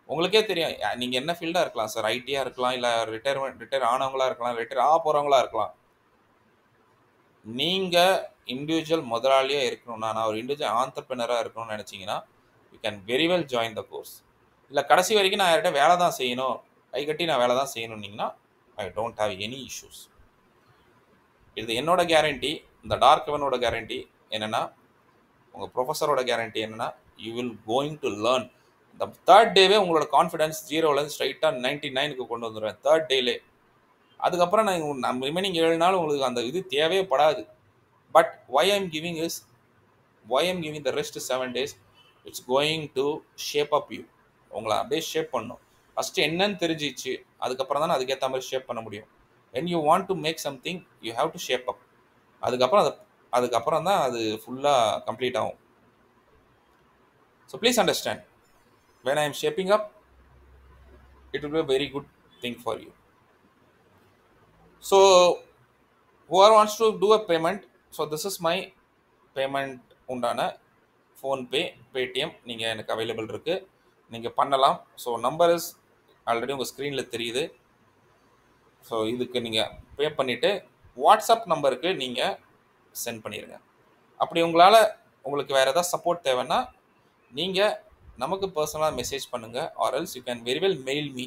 உங்களுக்கே தெரியும் நீங்கள் என்ன ஃபீல்டாக இருக்கலாம் சார். ஐடியாக இருக்கலாம், இல்லை ரிட்டையர் ஆனவங்களாக இருக்கலாம், ரிட்டையர் ஆக போகிறவங்களா இருக்கலாம். நீங்கள் இண்டிவிஜுவல் முதலாளியாக இருக்கணும்னா, நான் ஒரு இண்டிவிஜுவல் ஆண்டர்பிரினராக இருக்கணும்னு நினச்சிங்கன்னா you can very well join the course. இல்லை கடைசி வரைக்கும் நான் யார்கிட்ட வேலை தான் செய்யணும், கை கட்டி நான் வேலை தான் செய்யணுன்னீங்கன்னா I don't have any issues. இது என்னோட கேரண்டி. இந்த டார்க் ஹெவனோட கேரண்டி என்னென்னா, உங்கள் ப்ரொஃபஸரோட கேரண்டி என்னென்னா, you will going to learn. இந்த 3rd டேவே உங்களோட கான்ஃபிடன்ஸ் 0லேருந்து ஸ்ட்ரைட்டாக 99க்கு கொண்டு வந்துடுவேன் 3rd டேலே. அதுக்கப்புறம் நான் ரிமைனிங் 7 நாள் உங்களுக்கு அந்த இது தேவையே படாது. But why I'm giving the rest 7 days, it's going to shape up you. உங்களை அப்படியே ஷேப் பண்ணணும். ஃபஸ்ட்டு என்னன்னு தெரிஞ்சிச்சு, அதுக்கப்புறம் தான் அதுக்கேற்ற மாதிரி ஷேப் பண்ண முடியும். when you want to make something you have to shape up. அதுக்கப்புறம் தான் அது ஃபுல்லாக கம்ப்ளீட் ஆகும். So please understand, when I am shaping up it will be a very good thing for you. So whoever wants to do a payment, so this is my payment உண்டான PhonePe, Paytm நீங்கள் எனக்கு available இருக்குது, நீங்கள் பண்ணலாம். So number is already உங்கள் ஸ்க்ரீனில் தெரியுது. So இதுக்கு நீங்கள் பே பண்ணிவிட்டு வாட்ஸ்அப் நம்பருக்கு நீங்கள் சென்ட் பண்ணிடுங்க. அப்படி உங்களுக்கு வேறு ஏதாவது சப்போர்ட் தேவைன்னா நீங்கள் நமக்கு பர்சனலாக மெசேஜ் பண்ணுங்கள். Or else you can very well mail me.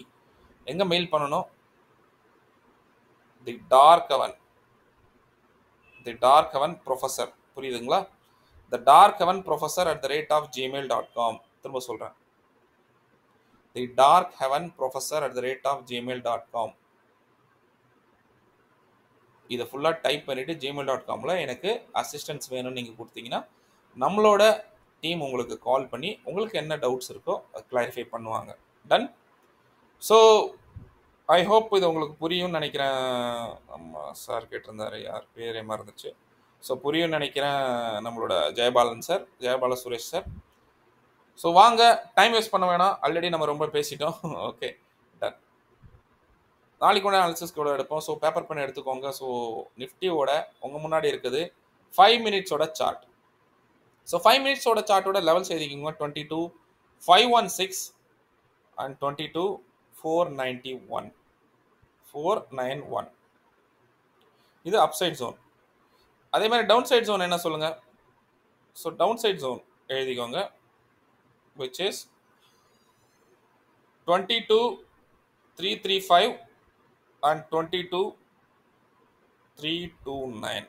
எங்கே மெயில் பண்ணணும்? தி டார்க் ஹெவன் ப்ரொஃபஸர், புரியுதுங்களா? தி டார்க் ஹெவன் ப்ரொஃபஸர் @gmail.com. திரும்ப சொல்கிறேன், தி டார்க் ஹெவன் ப்ரொஃபஸர் @gmail.com. இதை ஃபுல்லாக டைப் பண்ணிவிட்டு gmail.comல எனக்கு அசிஸ்டன்ஸ் வேணும்னு நீங்கள் கொடுத்தீங்கன்னா நம்மளோட டீம் உங்களுக்கு கால் பண்ணி உங்களுக்கு என்ன டவுட்ஸ் இருக்கோ கிளாரிஃபை பண்ணுவாங்க. டன். ஸோ ஐ ஹோப் இது உங்களுக்கு புரியும்னு நினைக்கிறேன். ஆமாம், சார் கேட்டிருந்தாரு, யார் பேரே மறந்துச்சு. ஸோ புரியும்னு நினைக்கிறேன் நம்மளோட Jayapalan sir, Jayapala Suresh sir. So வாங்க, டைம் வேஸ்ட் பண்ண வேணாம், ஆல்ரெடி நம்ம ரொம்ப பேசிட்டோம். Okay, done. நாளைக்கு கூட அனாலிசிஸ் கூட எடுப்போம். ஸோ பேப்பர் பண்ணி எடுத்துக்கோங்க. ஸோ நிஃப்டியோட உங்கள் முன்னாடி இருக்குது 5 மினிட்ஸோட சார்ட். ஸோ 5 மினிட்ஸோட சார்ட்டோட லெவல்ஸ் எழுதிக்கிங்க. 22,516 அண்ட் 22,491. 491. இது அப்சைட் ஜோன். அதே மாதிரி டவுன் சைட் ஜோன் என்ன சொல்லுங்க? ஸோ டவுன் சைட் ஜோன் எழுதிக்கோங்க, which is 22,335 and 22,329.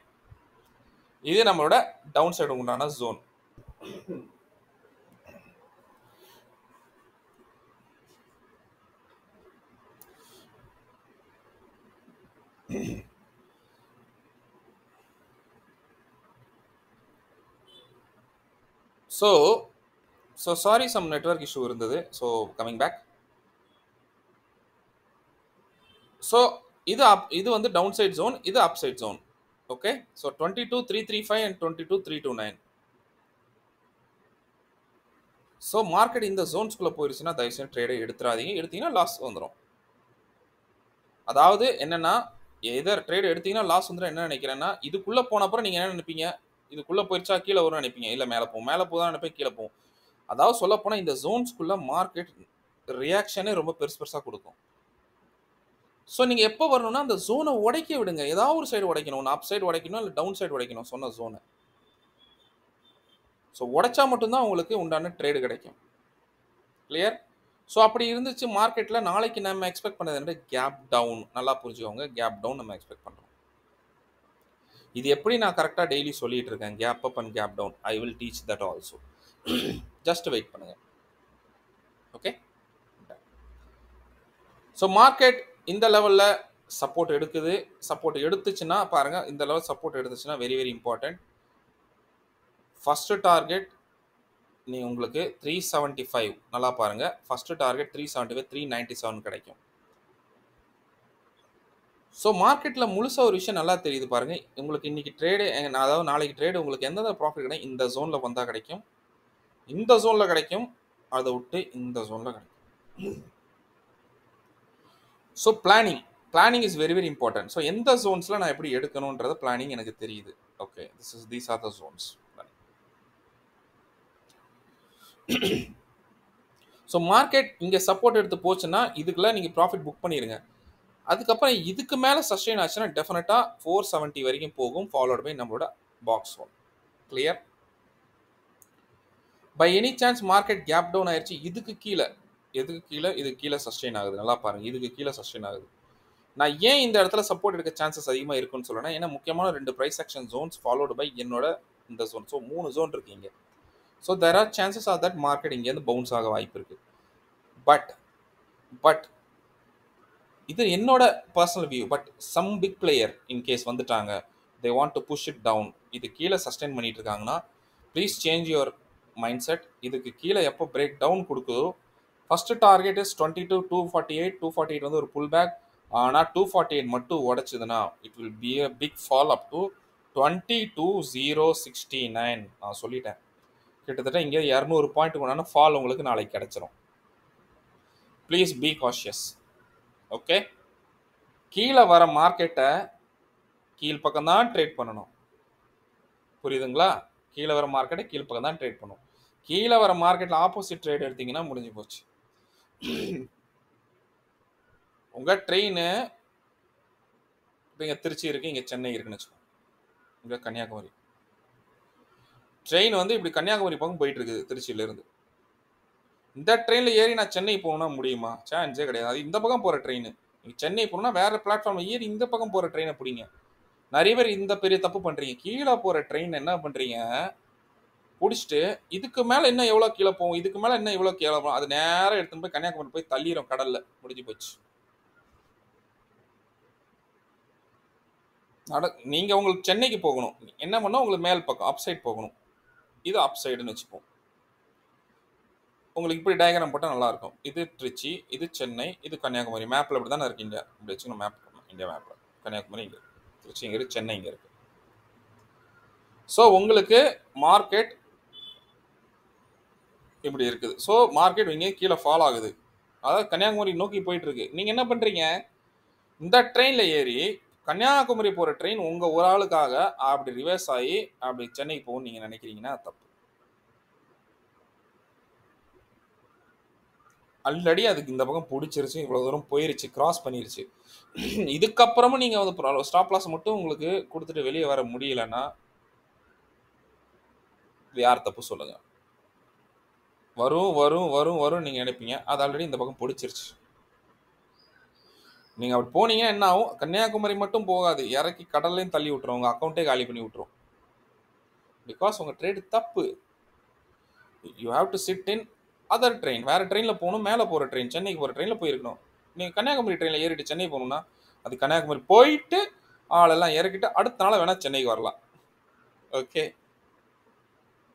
இது நம்மளோட டவுன் சைடு உண்டான zone. So sorry, some network issue இருந்தது. So coming back. ஸோ இது வந்து டவுன் சைட் ஜோன், இது up side zone. Okay, so 22,335 and 22,329. So market இந்த ஜோன்ஸ்குள்ளே போயிடுச்சுன்னா தயவுசெய்து ட்ரேடை எடுத்துடாதீங்க. எடுத்தீங்கன்னா லாஸ் வந்துடும். அதாவது என்னன்னா, எதர் ட்ரேட் எடுத்தீங்கன்னா லாஸ் வந்துடும். என்ன நினைக்கிறேன்னா, இதுக்குள்ளே போன அப்புறம் நீங்கள் என்ன நினைப்பீங்க? இதுக்குள்ளே போயிடுச்சா கீழே வரும்னு நினைப்பீங்க. இல்லை மேலே போகும், மேலே போதான் நினைப்பேன், கீழே போகும். அதாவது சொல்ல போனால் இந்த ஜோன்ஸ்குள்ளே மார்க்கெட் ரியாக்ஷனே ரொம்ப பெருசாக கொடுக்கும். ஸோ நீங்கள் எப்போ வரணும்னா அந்த ஜோனை உடைக்க விடுங்க. ஏதாவது ஒரு சைடு உடைக்கணும். ஒன்று அப் சைடு உடைக்கணும், இல்லை டவுன் சைடு உடைக்கணும் சொன்ன ஜோனை. ஸோ உடைச்சா மட்டும்தான் உங்களுக்கு உண்டான ட்ரேடு கிடைக்கும். கிளியர்? ஸோ அப்படி இருந்துச்சு மார்க்கெட்டில் நாளைக்கு நம்ம எக்ஸ்பெக்ட் பண்ணது கேப் டவுன். நல்லா புரிஞ்சுக்கோங்க, கேப் டவுன் நம்ம எக்ஸ்பெக்ட் பண்ணுறோம். இது எப்படி நான் கரெக்டாக டெய்லி சொல்லிட்டு இருக்கேன், gap up and gap down. I will teach that also. Just wait பண்ணுங்க. ஓகே. ஸோ மார்க்கெட் இந்த லெவலில் சப்போர்ட் எடுக்குது. சப்போர்ட் எடுத்துச்சுன்னா பாருங்கள், இந்த லெவல் சப்போர்ட் எடுத்துச்சுன்னா very very important. First target நீ உங்களுக்கு 375. நல்லா பாருங்கள், ஃபஸ்ட்டு டார்கெட் 375, 397 கிடைக்கும். ஸோ மார்க்கெட்டில் முழுசாக ஒரு விஷயம் நல்லா தெரியுது பாருங்கள். உங்களுக்கு இன்றைக்கி ட்ரேடு, அதாவது நாளைக்கு ட்ரேடு உங்களுக்கு எந்தெந்த ப்ராஃபிட் கிடைக்கும்? இந்த ஜோனில் வந்தால் கிடைக்கும், இந்த ஜோனில் கிடைக்கும், அதை விட்டு இந்த ஜோனில் கிடைக்கும். So planning is very very important. So எந்த ஜோன்ஸில் நான் எப்படி எடுக்கணுன்றத பிளானிங் எனக்கு தெரியுது. Okay, these are the Jones. So market இங்கே சப்போர்ட் எடுத்து போச்சுன்னா இதுக்குள்ள நீங்கள் ப்ராஃபிட் புக் பண்ணிடுங்க. அதுக்கப்புறம் இதுக்கு மேலே சஸ்டெயின் ஆச்சுன்னா டெஃபினட்டாக 470 வரைக்கும் போகும், ஃபாலோட் பை நம்மளோட box one. Clear? By any chance market gap down ஆயிடுச்சு, இதுக்கு கீழே இது கீழே சஸ்டெயின் ஆகுது. நல்லா பாருங்க, இதுக்கு கீழே சஸ்டெயின் ஆகுது. நான் ஏன் இந்த இடத்துல சப்போர்ட் எடுக்க சான்சஸ் அதிகமாக இருக்குன்னு சொல்லணும், ஏன்னா முக்கியமான 2 price action zones followed by என்னோட இந்த ஜோன். ஸோ 3 ஜோன் இருக்கு இங்கே. So there are chances of that market இங்கேருந்து பவுன்ஸ் ஆக வாய்ப்பு இருக்கு. பட் இது என்னோட personal view. But some big player in case வந்துட்டாங்க, they want to push it down, இது கீழே சஸ்டெயின் பண்ணிட்டு இருக்காங்கன்னா please change your mindset. இதுக்கு கீழே எப்போ பிரேக் டவுன் கொடுக்குதோ, ஃபர்ஸ்ட் டார்கெட் இஸ் 22,248. 248 வந்து ஒரு புல் பேக். ஆனால் 248 மட்டும் உடைச்சதுன்னா it will be a big fall up to 22,069. நான் சொல்லிட்டேன், கிட்டத்தட்ட இங்கே 200 பாயிண்ட் கொண்டான ஃபால் உங்களுக்கு நாளைக்கு கிடைச்சிரும். Please be cautious. ஓகே, கீழே வர மார்க்கெட்டை கீழ்ப்பக்கம் தான் ட்ரேட் பண்ணணும். புரியுதுங்களா? கீழே வர மார்க்கெட்டை கீழ்ப்பக்கம் தான் ட்ரேட் பண்ணணும். கீழே வர மார்க்கெட்டில் ஆப்போசிட் ட்ரேட் எடுத்தீங்கன்னா முடிஞ்சு போச்சு. உங்கள் ட்ரெயின் இப்போ இங்கே திருச்சி இருக்குது, இங்கே சென்னை இருக்குன்னு வச்சுக்கோங்க, இங்கே கன்னியாகுமரி. ட்ரெயின் வந்து இப்படி கன்னியாகுமரி பக்கம் போயிட்டு இருக்குது திருச்சியிலேருந்து. இந்த ட்ரெயினில் ஏறி நான் சென்னை போகணும்னா முடியுமா? சான்ஸே கிடையாது. அது இந்த பக்கம் போகிற ட்ரெயின். நீங்கள் சென்னை போகணும்னா வேறு பிளாட்ஃபார்மில் ஏறி இந்த பக்கம் போகிற ட்ரெயினை பிடிங்க. நிறைய பேர் இந்த பெரிய தப்பு பண்ணுறீங்க. கீழே போகிற ட்ரெயின் என்ன பண்ணுறீங்க, புடிச்சிட்டு இதுக்கு மேல இன்னும் எவ்வளவு கீழே போகும், இதுக்கு மேல இன்னும் எவ்வளவு கீழே போகும், அது நேரா எடுத்துன்னு போய் கன்னியாகுமரி போய் தள்ளிரும் கடல்ல. முடிஞ்சு போச்சு. நீங்க உங்களுக்கு சென்னைக்கு போகணும். என்ன பண்ணணும், உங்களுக்கு மேல் பக்கம் அப் சைட் போகணும். இது அப் சைடுன்னு வச்சுப்போம். உங்களுக்கு இப்படி டயக்ராம் போட்டால் நல்லா இருக்கும். இது திருச்சி, இது சென்னை, இது கன்னியாகுமரி. மேப்ல இப்படி தானே இருக்கு இந்தியா. இப்படி வச்சுக்கணும் மேப். இந்தியா மேப்ல கன்னியாகுமரி இங்க இருக்கு, திருச்சி இங்க இருக்கு, சென்னை இங்க இருக்கு. ஸோ உங்களுக்கு மார்க்கெட் இப்படி இருக்குது. ஸோ மார்க்கெட் இங்கே கீழே ஃபால் ஆகுது. அதாவது கன்னியாகுமரி நோக்கி போயிட்டு இருக்கு. நீங்க என்ன பண்றீங்க, இந்த ட்ரெயின்ல ஏறி கன்னியாகுமரி போற ட்ரெயின் உங்க ஒரு ஆளுக்காக அப்படி ரிவர்ஸ் ஆகி அப்படி சென்னைக்கு போகும் நீங்க நினைக்கிறீங்கன்னா தப்பு. ஆல்ரெடி அதுக்கு இந்த பக்கம் பிடிச்சிருச்சு, இவ்வளவு தூரம் போயிருச்சு, கிராஸ் பண்ணிருச்சு. இதுக்கப்புறமும் நீங்க வந்து ஸ்டாப் லாஸ் மட்டும் உங்களுக்கு கொடுத்துட்டு வெளியே வர முடியலன்னா யார் தப்பு சொல்லுங்க. வரும் வரும் வரும் வரும் நீங்க நினைப்பீங்க, அது ஆல்ரெடி இந்த பக்கம் பிடிச்சிருச்சு. நீங்க அப்படி போனீங்கன்னா என்ன ஆகும், கன்னியாகுமரி மட்டும் போகாது, இறக்கி கடல்லையும் தள்ளி விட்டுரும், உங்க அக்கௌண்ட்டே காலி பண்ணி விட்டுரும். பிகாஸ் உங்க ட்ரேடு தப்பு. You have to sit in other train. வேற ட்ரெயின்ல போகணும், மேலே போற ட்ரெயின், சென்னைக்கு போற ட்ரெயின்ல போயிருக்கணும். நீங்க கன்னியாகுமரி ட்ரெயின்ல ஏறிட்டு சென்னை போகணும்னா அது கன்னியாகுமரி போயிட்டு ஆளெல்லாம் இறக்கிட்டு அடுத்த நாள் வேணா சென்னைக்கு வரலாம். ஓகே.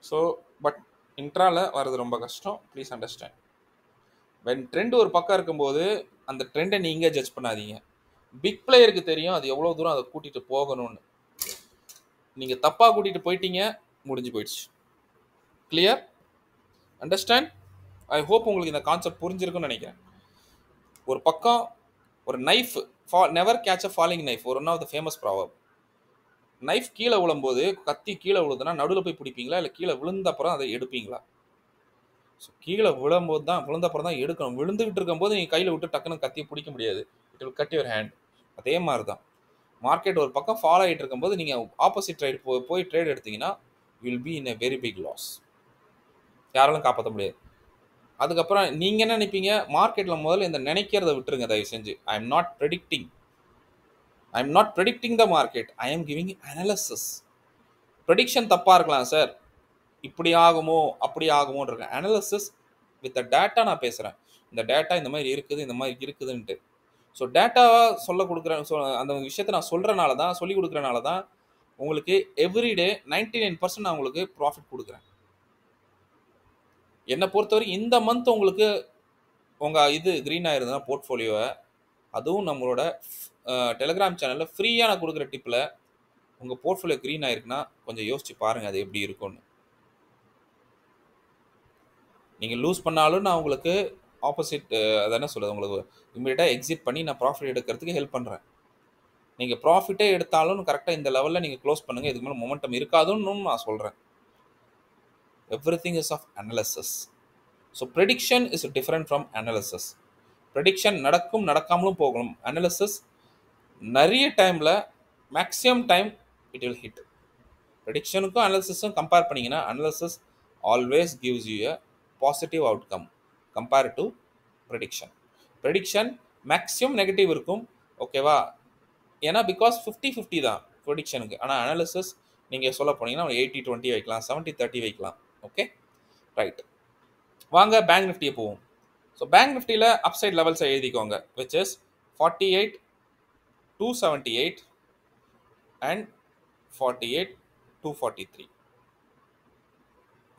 ஸோ பட் இன்ட்ரால வர்றது ரொம்ப கஷ்டம். Please understand. வென் ட்ரெண்ட் ஒரு பக்கம் இருக்கும்போது அந்த ட்ரெண்டை நீங்க ஜட்ஜ் பண்ணாதீங்க. பிக் பிளேயருக்கு தெரியும் அது எவ்வளோ தூரம் அதை கூட்டிட்டு போகணும்னு. நீங்க தப்பா கூட்டிட்டு போயிட்டீங்க, முடிஞ்சு போயிடுச்சு. கிளியர்? அண்டர்ஸ்டாண்ட்? ஐ ஹோப் உங்களுக்கு இந்த கான்செப்ட் புரிஞ்சிருக்கும்னு நினைக்கிறேன். ஒரு பக்கம் ஒரு knife never catch a falling knife, ஒரு one of the famous proverb. Knife கீழே விழும்போது, கத்தி கீழே விழுதுன்னா நடுவில் போய் பிடிப்பீங்களா, இல்லை கீழே விழுந்த அப்புறம் அதை எடுப்பீங்களா? ஸோ கீழே விழுந்த அப்புறம் தான் எடுக்கணும். விழுந்துகிட்டு இருக்கும்போது நீங்கள் கையில் விட்டு டக்குன்னு கத்தியை பிடிக்க முடியாது. It will cut your hand. அதே மாதிரி தான் மார்க்கெட் ஒரு பக்கம் ஃபாலோ ஆகிட்டு இருக்கும்போது நீங்கள் ஆப்போசிட் ட்ரேட் போய் ட்ரேட் எடுத்தீங்கன்னா will be in a very big loss. யாராலும் காப்பாற்ற முடியாது. அதுக்கப்புறம் நீங்கள் என்ன நினைப்பீங்க, மார்க்கெட்டில் முதல்ல இந்த நினைக்கிறத விட்டுருங்க தயவு செஞ்சு. I am not predicting the market, I am giving analysis. Prediction தப்பாக இருக்கலாம் சார், இப்படி ஆகுமோ அப்படி ஆகுமோன்ற அனாலிசிஸ் வித் டேட்டா நான் பேசுகிறேன். இந்த டேட்டா இந்த மாதிரி இருக்குது, இந்த மாதிரி இருக்குதுன்ட்டு. ஸோ டேட்டாவை சொல்ல கொடுக்குறேன். ஸோ அந்த விஷயத்தை நான் சொல்லி கொடுக்குறனால தான் உங்களுக்கு எவ்ரிடே 99% நான் உங்களுக்கு ப்ராஃபிட் கொடுக்குறேன். என்னை பொறுத்தவரைக்கும் இந்த மந்த் உங்களுக்கு உங்கள் இது க்ரீன் ஆயிருந்தா போர்ட்ஃபோலியோவை, அதுவும் நம்மளோட டெலிகிராம் சேனலில் ஃப்ரீயாக நான் கொடுக்குற டிப்பில் உங்கள் போர்ட்ஃபோலியோ க்ரீன் ஆயிருக்குன்னா கொஞ்சம் யோசிச்சு பாருங்கள் அது எப்படி இருக்கும்னு. நீங்கள் லூஸ் பண்ணாலும் நான் உங்களுக்கு ஆப்போசிட் அதை என்ன சொல்கிறது, உங்களுக்கு இமீடியட்டாக எக்ஸிட் பண்ணி நான் ப்ராஃபிட் எடுக்கிறதுக்கு ஹெல்ப் பண்ணுறேன். நீங்கள் ப்ராஃபிட்டே எடுத்தாலும் கரெக்டாக இந்த லெவலில் நீங்கள் க்ளோஸ் பண்ணுங்கள், இதுக்கு மேலே மொமெண்டம் இருக்காதுன்னு நான் சொல்கிறேன். Everything is of analysis. So prediction is different from analysis. Prediction நடக்கும் நடக்காமலும் போகணும். அனாலிசிஸ் நிறைய டைமில் maximum time it will hit. ப்ரெடிக்ஷனுக்கும் அனாலிசிஸும் கம்பேர் பண்ணிங்கன்னா analysis always gives you a positive outcome compare to prediction. Prediction maximum negative இருக்கும், ஓகேவா? ஏன்னா பிகாஸ் 50-50 தான் ப்ரெடிக்ஷனுக்கு. ஆனால் அனாலிசிஸ் நீங்கள் சொல்ல போனீங்கன்னா 80-20 வைக்கலாம், 70-30 வைக்கலாம். Okay, right. வாங்க பேங்க் நிஃப்டியை போவோம். ஸோ பேங்க் நிஃப்டியில் அப்சைட் லெவல்ஸை எழுதிக்கோங்க, which is 48,278 and 48,243.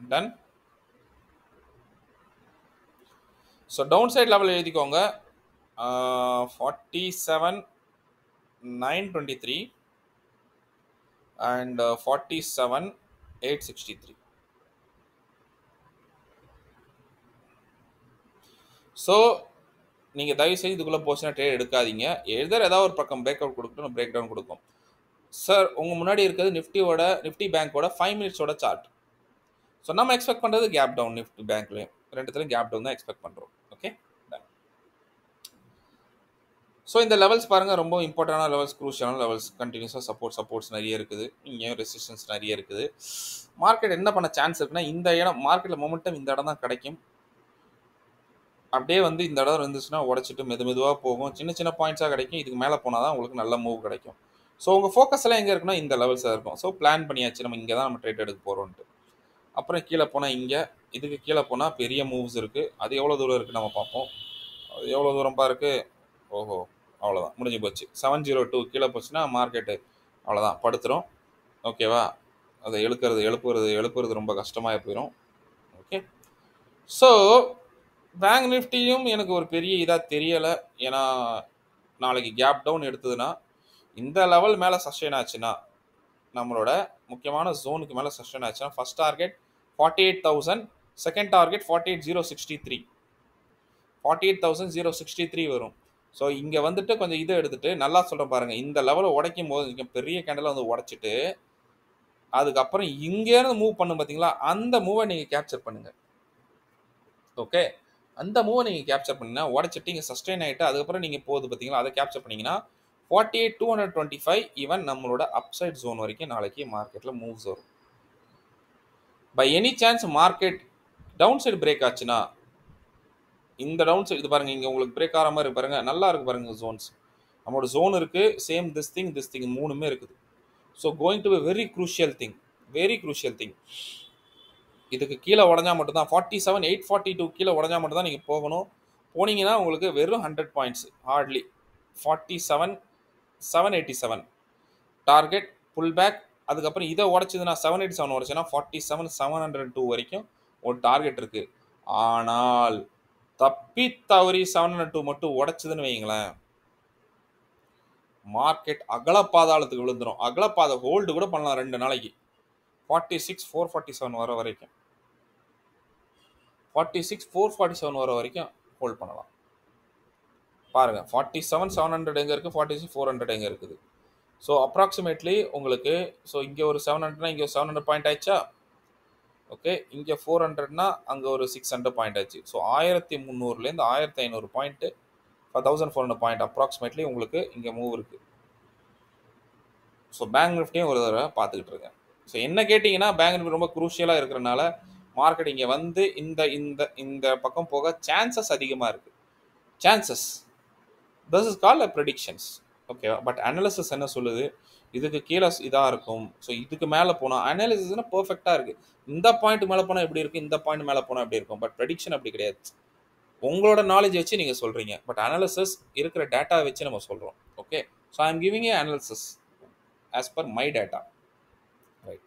Done. So down side level எழுதிக்கோங்க 47,923 and 47,863. ஸோ நீங்கள் தயவு செஞ்சு இதுக்குள்ளே போச்சுன்னா ட்ரேட் எடுக்காதீங்க. ஏதாவது ஒரு பக்கம் பிரேக் அவுட் கொடுக்கணும், பிரேக் டவுன் கொடுக்கும். சார் உங்கள் முன்னாடி இருக்கிறது நிஃப்டி பேங்கோட 5 மினிட்ஸோட சார்ட். ஸோ நம்ம எக்ஸ்பெக்ட் பண்ணுறது கேப் டவுன். நிஃப்டி பேங்க்லேயும் ரெண்டுத்துலையும் கேப் டவுன் தான் எக்ஸ்பெக்ட் பண்ணுறோம். ஓகே, ஸோ இந்த லெவல்ஸ் பாருங்கள், ரொம்ப இம்பார்ட்டண்டான லெவல்ஸ், க்ரூஷியலான லெவல்ஸ். கண்டினியூஸாக சப்போர்ட்ஸ் நிறைய இருக்குது, இங்கேயும் ரெசிஸ்டன்ஸ் நிறைய இருக்குது. மார்க்கெட் என்ன பண்ண சான்ஸ் இருக்குன்னா, இந்த இடம் மார்க்கெட்டில் மொமெண்டம் இந்த இடம் தான் கிடைக்கும். அப்படியே வந்து இந்த இடம் இருந்துச்சுன்னா உடச்சிட்டு மெதுவாக போகும், சின்ன சின்ன பாயிண்ட்ஸாக கிடைக்கும். இதுக்கு மேலே போனால் தான் உங்களுக்கு நல்ல மூவ் கிடைக்கும். ஸோ உங்கள் ஃபோக்கஸ் எல்லாம் எங்கே இருக்குன்னா இந்த லெவல்ஸாக இருக்கும். ஸோ பிளான் பண்ணியாச்சு நம்ம இங்கே தான் நம்ம ட்ரேட் எடுக்க போகிறோன்ட்டு. அப்புறம் கீழே போனால் இங்கே, இதுக்கு கீழே போனால் பெரிய மூவ்ஸ் இருக்குது. அது எவ்வளோ தூரம் இருக்குது நம்ம பார்ப்போம். அது எவ்வளோ தூரம்பா இருக்குது? ஓஹோ, அவ்வளோதான், முடிஞ்சு போச்சு. 702 கீழே போச்சுன்னா மார்க்கெட்டு அவ்வளோதான், படுத்துரும். ஓகேவா? அதை எழுப்புறது ரொம்ப கஷ்டமாக போயிடும். ஓகே, ஸோ பேங்க் நிஃப்டியும் எனக்கு ஒரு பெரிய இதாக தெரியலை. ஏன்னா நாளைக்கு கேப் டவுன் எடுத்ததுன்னா, இந்த லெவல் மேலே சஸ்டெயின் ஆச்சுன்னா, நம்மளோட முக்கியமான ஜோனுக்கு மேலே சஸ்டெயின் ஆச்சுன்னா, ஃபர்ஸ்ட் டார்கெட் 48,000, செகண்ட் டார்கெட் 48,063, 48,063 வரும். ஸோ இங்கே வந்துட்டு கொஞ்சம் இதை எடுத்துட்டு நல்லா சொல்கிறேன் பாருங்கள். இந்த லெவலை உடைக்கும் போது இங்கே பெரிய கேண்டலை வந்து உடைச்சிட்டு அதுக்கப்புறம் இங்கேருந்து மூவ் பண்ணும் பார்த்தீங்களா, அந்த மூவை நீங்கள் கேப்சர் பண்ணுங்கள். ஓகே, அந்த மூவை நீங்கள் கேப்சர் பண்ணிங்கன்னா உடச்சிட்டு இங்கே சஸ்டெயின் ஆகிட்டு அதுக்கப்புறம் நீங்கள் போகுது பார்த்தீங்களா, அதை கேப்சர் பண்ணிங்கன்னா 48,225 ஈவன் நம்மளோட அப்சைட் ஜோன் வரைக்கும் நாளைக்கு மார்க்கெட்டில் மூவ்ஸ் வரும். By any chance market downside break ஆச்சுன்னா, இந்த டவுன் சைடு இது பாருங்க, இங்கே உங்களுக்கு பிரேக் ஆகிற மாதிரி பாருங்க, நல்லா இருக்கு பாருங்க ஜோன்ஸ். நம்மளோட ஜோன் இருக்கு, சேம் திஸ் திங் மூணுமே இருக்குது. So going to very crucial thing. இதுக்கு கீழே உடஞ்சா மட்டும்தான் 47,842 கீழே உடஞ்சா மட்டும்தான் நீங்கள் போகணும். போனீங்கன்னா உங்களுக்கு வெறும் 100 points, hardly 47,787 target pull back. அதுக்கப்புறம் இதை உடச்சதுன்னா 787 உடச்சுன்னா 47,702 வரைக்கும் ஒரு டார்கெட் இருக்கு. ஆனால் தப்பி தவறி 702 மட்டும் உடச்சதுன்னு வைங்களேன், மார்க்கெட் அகலப்பாதாளத்துக்கு விழுந்துடும். அகலப்பாதை ஹோல்டு கூட பண்ணலாம் 2 நாளைக்கு, 46,447 வர வரைக்கும், 46,447 வர வரைக்கும் ஹோல்ட் பண்ணலாம். பாருங்க, 47,700 எங்க இருக்கு, 46,400 எங்க இருக்குது. ஸோ அப்ராக்சிமேட்லி உங்களுக்கு, ஸோ இங்கே ஒரு 700னா இங்கே 700 பாயிண்ட் ஆயிடுச்சா. ஓகே, இங்கே 400னா அங்கே ஒரு 600 பாயிண்ட் ஆச்சு. ஸோ 1,300லேருந்து 1,500 பாயிண்ட்டு, 1,400 பாயிண்ட் அப்ராக்சிமேட்லி உங்களுக்கு இங்கே மூவ் இருக்கு. ஸோ பேங்க் நிஃப்டியும் ஒரு தடவை பார்த்துக்கிட்டு இருக்கேன். ஸோ என்ன கேட்டிங்கன்னா, பேங்க் நிஃப்டி ரொம்ப குரூஷியலாக இருக்கிறனால மார்க்கெட் இங்கே வந்து இந்த இந்த இந்த பக்கம் போக சான்சஸ் அதிகமாக இருக்குது. Chances, this is called predictions. ஓகேவா? பட் அனாலிசிஸ் என்ன சொல்லுது, இதுக்கு கீழே இதாக இருக்கும், ஸோ இதுக்கு மேலே போனால் அனாலிசிஸ்னா பர்ஃபெக்டாக இருக்குது. இந்த பாயிண்ட் மேலே போனால் எப்படி இருக்குது, இந்த பாயிண்ட் மேலே போனால் எப்படி இருக்கும். பட் ப்ரெடிக்ஷன் அப்படி கிடையாது. உங்களோட நாலேஜ் வச்சு நீங்கள் சொல்கிறீங்க, பட் அனாலிசிஸ் இருக்கிற டேட்டா வச்சு நம்ம சொல்கிறோம். Okay, so I am giving A analysis as per my data, right?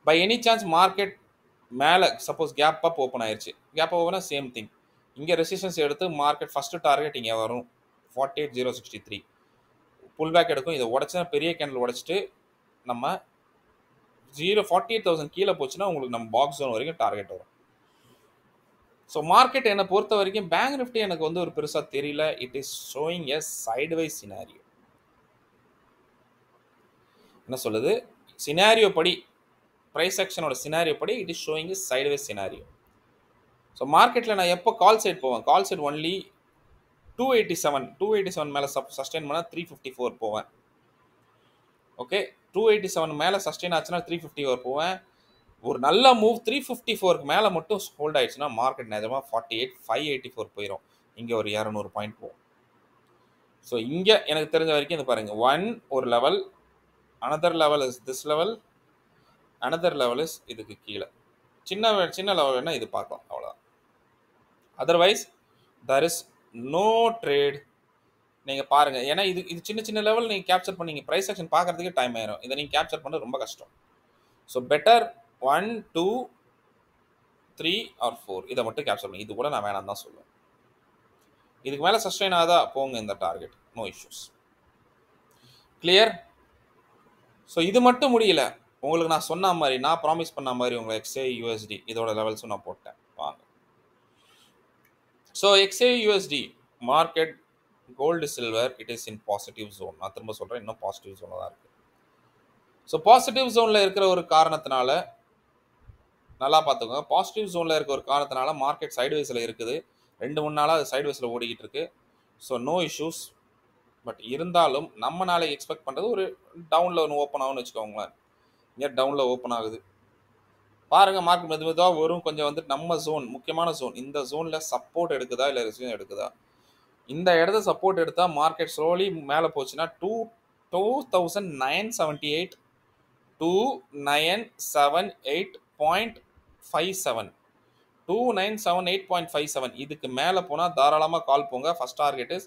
By any chance market மேலே சப்போஸ் கேப் அப் ஓப்பன் ஆயிடுச்சு, கேப் அப் ஓப்பனா சேம் திங், இங்கே ரெசிஸ்டன்ஸ் எடுத்து மார்க்கெட் ஃபஸ்ட்டு டார்கெட் இங்கே வரும் 48,063, புல் பேக் எடுக்கும். இதை உடச்சுனா பெரிய கேண்டில் உடச்சிட்டு நம்ம 48,000 கீழே போச்சுன்னா உங்களுக்கு நம்ம பாக்ஸ் ஜோன் வரைக்கும் டார்கெட் வரும். ஸோ மார்க்கெட் என்னை பொறுத்த வரைக்கும் பேங்க் நிஃப்டி எனக்கு வந்து ஒரு பெருசாக தெரியல. It is showing a sideways scenario. என்ன சொல்லுது, சினாரியோ படி, ப்ரைஸ் ஆக்ஷனோட சினாரியோ படி it is showing is sideways scenario. So மார்க்கெட்டில் நான் எப்போ கால் சைட் போவேன், கால் சைட் ஒன்லி 287 மேலே சஸ்டெயின் பண்ணால் 354 போவேன். ஓகே, 287 மேலே சஸ்டெயின் ஆச்சுன்னா 354 போவேன். ஒரு நல்ல மூவ் 354க்கு மேலே மட்டும் ஹோல்ட் ஆயிடுச்சுன்னா மார்க்கெட் நிஜமாக 48,584 போயிடும். இங்கே ஒரு 200 பாயிண்ட் போகும். ஸோ இங்கே எனக்கு தெரிஞ்ச வரைக்கும் இது பாருங்கள், ஒரு level, another level is this level, another level is இதுக்கு கீழே. சின்ன லெவல்னா இது பார்க்கலாம், அவ்வளோதான். Otherwise there is no trade. நீங்கள் பாருங்கள், ஏன்னா இது சின்ன லெவல் நீங்கள் கேப்சர் பண்ணீங்க, ப்ரைஸ் ஆக்ஷன் பார்க்குறதுக்கே டைம் ஆயிரும். இதை நீங்கள் கேப்சர் பண்ணுறது ரொம்ப கஷ்டம். ஸோ பெட்டர் 1, 2, 3 or 4 இதை மட்டும் கேப்சர் பண்ணி, இது கூட நான் வேணாம் தான் சொல்லுவேன். இதுக்கு மேலே சஸ்டெயின் ஆகுதா போங்க இந்த target, no issues. Clear? So இது மட்டும் முடியல, உங்களுக்கு நான் சொன்ன மாதிரி, நான் ப்ராமிஸ் பண்ண மாதிரி உங்கள் XAU USD இதோட லெவல்ஸும் நான் போட்டேன். வாங்க. So XAU USD market, gold, silver, it is in positive zone. நான் திரும்ப சொல்கிறேன், இன்னும் பாசிட்டிவ் ஜோனில் தான் இருக்குது. ஸோ பாசிட்டிவ் ஜோனில் இருக்கிற ஒரு காரணத்தினால, நல்லா பார்த்துக்கோங்க, பாசிட்டிவ் ஜோனில் இருக்கிற ஒரு காரணத்தினால மார்க்கெட் சைட்வேஸில் இருக்குது. 2-3 நாளாக அது சைட்வேஸில் ஓடிக்கிட்டு இருக்கு. So no issues. பட் இருந்தாலும் நம்ம நாளைக்கு எக்ஸ்பெக்ட் பண்ணுறது ஒரு டவுனில் ஒன்று ஓப்பன் ஆகும்னு வச்சுக்கோங்களேன். இங்கே டவுனில் ஓப்பன் ஆகுது பாருங்கள், மார்க்கெட் மெதுவாக வரும். கொஞ்சம் வந்துட்டு நம்ம ஜோன், முக்கியமான ஜோன், இந்த ஜோனில் சப்போர்ட் எடுக்குதா இல்லை ரெசிஸ்டன்ஸ் எடுக்குதா. இந்த இடத்த சப்போர்ட் எடுத்தால் மார்க்கெட் ஸ்லோலி மேலே போச்சுன்னா 2,978, 2,978 2978.57 2978.57 இதுக்கு மேலே போனால் தாராளமாக கால் போங்க. First target is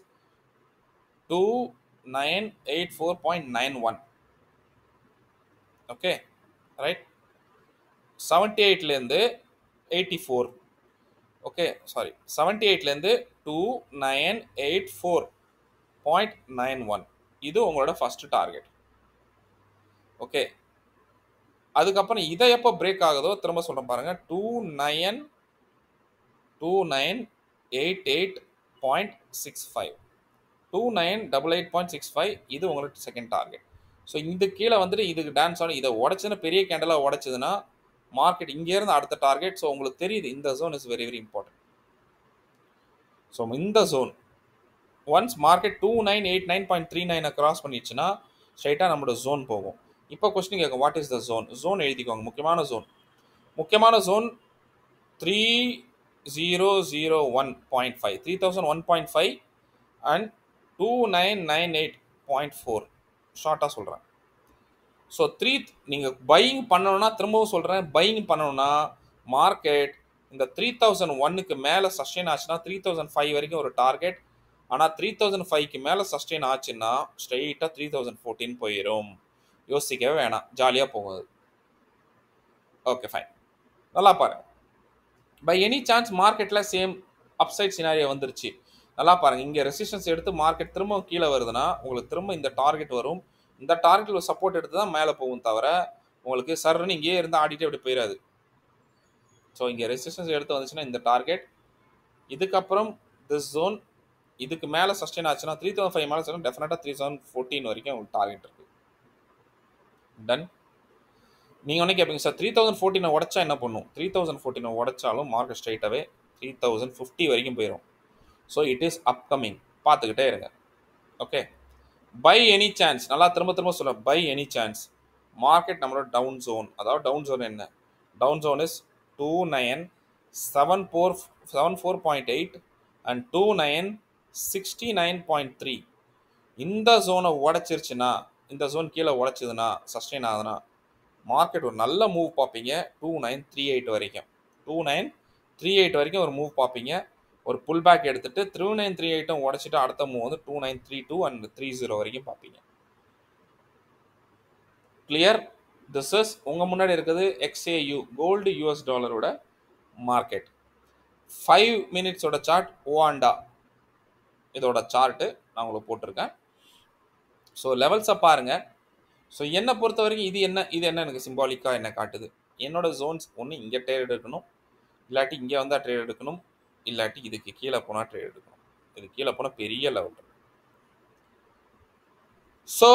2984.91. Okay right. 78லேருந்து 84. ஓகே சாரி 78லேருந்து 2984.91 இது உங்களோட ஃபர்ஸ்ட் டார்கெட். ஓகே அதுக்கப்புறம் இதை எப்போ பிரேக் ஆகுதோ திரும்ப சொல்கிறேன் பாருங்க, 2988.65 2988.65 இது உங்களுக்கு செகண்ட் டார்கெட். ஸோ இந்த கீழே வந்துட்டு இதுக்கு டான்ஸ் ஆடும். இதை உடச்சுன்னா பெரிய கேண்டலாக உடச்சதுன்னா மார்க்கெட் இங்கேருந்து அடுத்த டார்கெட். ஸோ உங்களுக்கு தெரியுது இந்த zone is very very important. So இந்த ஜோன் ஒன்ஸ் மார்க்கெட் 2989.39 கிராஸ் பண்ணிடுச்சுன்னா ஸ்ட்ரைட்டாக நம்மளோட ஜோன் போகும். இப்போ கொஸ்டின் கேட்கும், what is the zone? Zone எழுதிக்கோங்க. முக்கியமான ஜோன் 3001.5 3001.5 அண்ட் 2998.4 ஷார்ட்டாக சொல்கிறேன். ஸோ நீங்கள் பையிங் பண்ணணும்னா திரும்பவும் சொல்கிறேன், பையிங் பண்ணணும்னா மார்க்கெட் இந்த 3001க்கு மேலே சஸ்டெயின் ஆச்சுன்னா 3005 வரைக்கும் ஒரு டார்கெட். ஆனால் 3005க்கு மேலே சஸ்டெயின் ஆச்சுன்னா ஸ்ட்ரெயிட்டாக 3014 போயிடும். யோசிக்கவே வேணாம், ஜாலியாக போகுது. ஓகே ஃபைன், நல்லா பாருங்க. பை எனி சான்ஸ் மார்க்கெட்டில் சேம் அப்சைட் சினாரியோ வந்துருச்சு. நல்லா பாருங்கள், இங்கே ரெசிஸ்டன்ஸ் எடுத்து மார்க்கெட் திரும்ப கீழே வருதுன்னா உங்களுக்கு திரும்ப இந்த டார்கெட் வரும். இந்த டார்கெட்டில் சப்போர்ட் எடுத்து தான் மேலே போகும் தவிர உங்களுக்கு சர்ன்னு இங்கேயே இருந்து ஆடிட்டே அப்படி போயிடாது. ஸோ இங்கே ரெசிஸ்டன்ஸ் எடுத்து வந்துச்சுன்னா இந்த டார்கெட், இதுக்கப்புறம் திஸ் ஜோன், இதுக்கு மேலே சஸ்டெயின் ஆச்சுன்னா 3005 மேலே சொன்னால் டெஃபினட்டாக 3014 வரைக்கும் உங்களுக்கு டார்கெட் இருக்குது. டன். நீங்கள் ஒன்று கேட்பீங்க சார் 3014 உடச்சா என்ன பண்ணும்? 3014 உடச்சாலும் மார்க்கெட் ஸ்ட்ரைட்டாகவே 3050 வரைக்கும் போயிடும். ஸோ இட் இஸ் அப்கமிங், பார்த்துக்கிட்டே இருங்க. ஓகே, பை எனி சான்ஸ், நல்லா திரும்ப சொல்ல, பை எனி சான்ஸ் மார்க்கெட் நம்மளோட டவுன் ஜோன், அதாவது டவுன் ஜோன் என்ன? Down zone is 2974.8 and 2969.3. இந்த ஜோனை உடச்சிருச்சுன்னா, இந்த ஜோன் கீழே உடச்சிதுன்னா, சஸ்டெயின் ஆகுதுன்னா மார்க்கெட் ஒரு நல்ல மூவ் பார்ப்பீங்க 2938 வரைக்கும். 2938 வரைக்கும் ஒரு மூவ் பார்ப்பீங்க. ஒரு புல் பேக் எடுத்துட்டு 3938 உடச்சிட்டு அடுத்த மூவ் வந்து 2932 அண்ட் 30 வரைக்கும் பார்ப்பீங்க. கிளியர்? திஸ் இஸ் உங்கள் முன்னாடி இருக்குது XAU கோல்டு US டாலரோட மார்க்கெட். 5 மினிட்ஸோட சார்ட் ஓஆண்டா இதோட சார்ட்டு நான் உங்களுக்கு போட்டிருக்கேன். ஸோ லெவல்ஸை பாருங்கள். ஸோ என்னை பொறுத்த வரைக்கும் இது என்ன எனக்கு சிம்பாலிக்காக என்ன காட்டுது? என்னோட ஜோன்ஸ் ஒன்று இங்கே ட்ரேட் எடுக்கணும், இல்லாட்டி இங்கே வந்தால் ட்ரேட் எடுக்கணும், இல்லாட்டி இதுக்கு கீழே போனால் ட்ரேட் எடுக்கணும். இது கீழே போனால் பெரிய லெவல் இருக்கு. ஸோ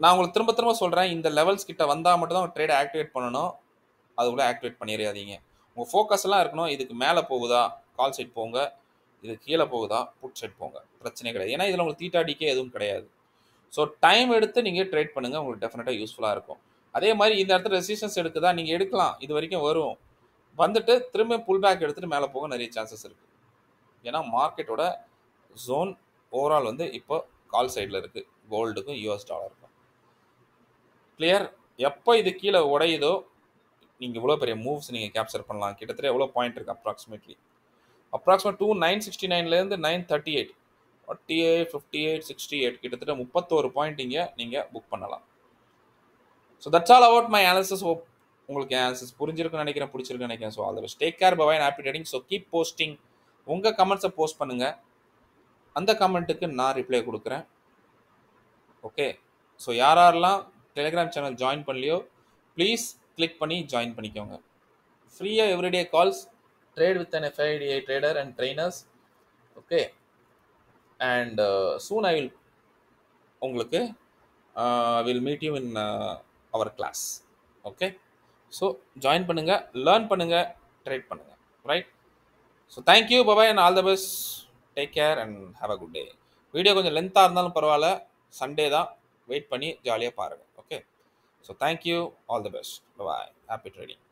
நான் உங்களுக்கு திரும்ப சொல்கிறேன், இந்த லெவல்ஸ் கிட்ட வந்தால் மட்டும் தான் ட்ரேடை ஆக்டிவேட் பண்ணணும். அதுக்குள்ளே ஆக்டிவேட் பண்ணிடாதீங்க. உங்கள் ஃபோக்கஸ் எல்லாம் இருக்கணும், இதுக்கு மேலே போகுதா கால் சைட் போங்க, இது கீழே போகுதா புட் சைட் போங்க, பிரச்சனை கிடையாது. ஏன்னா இதில் உங்களுக்கு தீட்டாடிக்கே எதுவும் கிடையாது. ஸோ டைம் எடுத்து நீங்கள் ட்ரேட் பண்ணுங்கள், உங்களுக்கு டெஃபினட்டாக யூஸ்ஃபுல்லாக இருக்கும். அதே மாதிரி இந்த இடத்துல ரெசிஸ்டன்ஸ் எடுக்குதா, நீங்கள் எடுக்கலாம், இது வரைக்கும் வரும், வந்துட்டு திரும்ப புல் பேக் எடுத்துகிட்டு மேலே போக நிறைய சான்சஸ் இருக்குது. ஏன்னா மார்க்கெட்டோட ஜோன் ஓவரால் வந்து இப்போ கால் சைடில் இருக்குது, கோல்டுக்கும் US டாலருக்கும். கிளியர்? எப்போ இது கீழே உடையுதோ நீங்கள் இவ்வளோ பெரிய மூவ்ஸ் நீங்கள் கேப்சர் பண்ணலாம். கிட்டத்தட்ட எவ்வளோ பாயிண்ட் இருக்குது? அப்ராக்சிமேட் 2969லேருந்து 938 48 58 68 கிட்டத்தட்ட 31 பாயிண்ட் இங்கே நீங்கள் புக் பண்ணலாம். So that's all about my analysis. Hope உங்களுக்கு அனாலிசிஸ் புரிஞ்சிருக்குன்னு நினைக்கிறேன், பிடிச்சிருக்குன்னு நினைக்கிறேன். So all the best, take care, bye bye, happy trading. So keep posting, உங்கள் கமெண்ட்ஸை போஸ்ட் பண்ணுங்கள், அந்த கமெண்ட்டுக்கு நான் ரிப்ளை கொடுக்குறேன். ஓகே, ஸோ யாரெல்லாம் டெலிகிராம் சேனல் ஜாயின் பண்ணலையோ ப்ளீஸ் கிளிக் பண்ணி ஜாயின் பண்ணிக்கோங்க. ஃப்ரீயாக everyday calls, trade with an FIDA trader and trainers. Okay, and soon I will உங்களுக்கு will meet you in our class. Okay, so join பண்ணுங்கள், learn பண்ணுங்கள், trade பண்ணுங்கள். Right? So thank you, bye bye and all the best, take care and have a good day. Video கொஞ்சம் லென்த்தாக இருந்தாலும் பரவாயில்ல, Sunday தான், wait பண்ணி ஜாலியாக பாருங்கள். Okay, so thank you, all the best, bye bye, happy trading.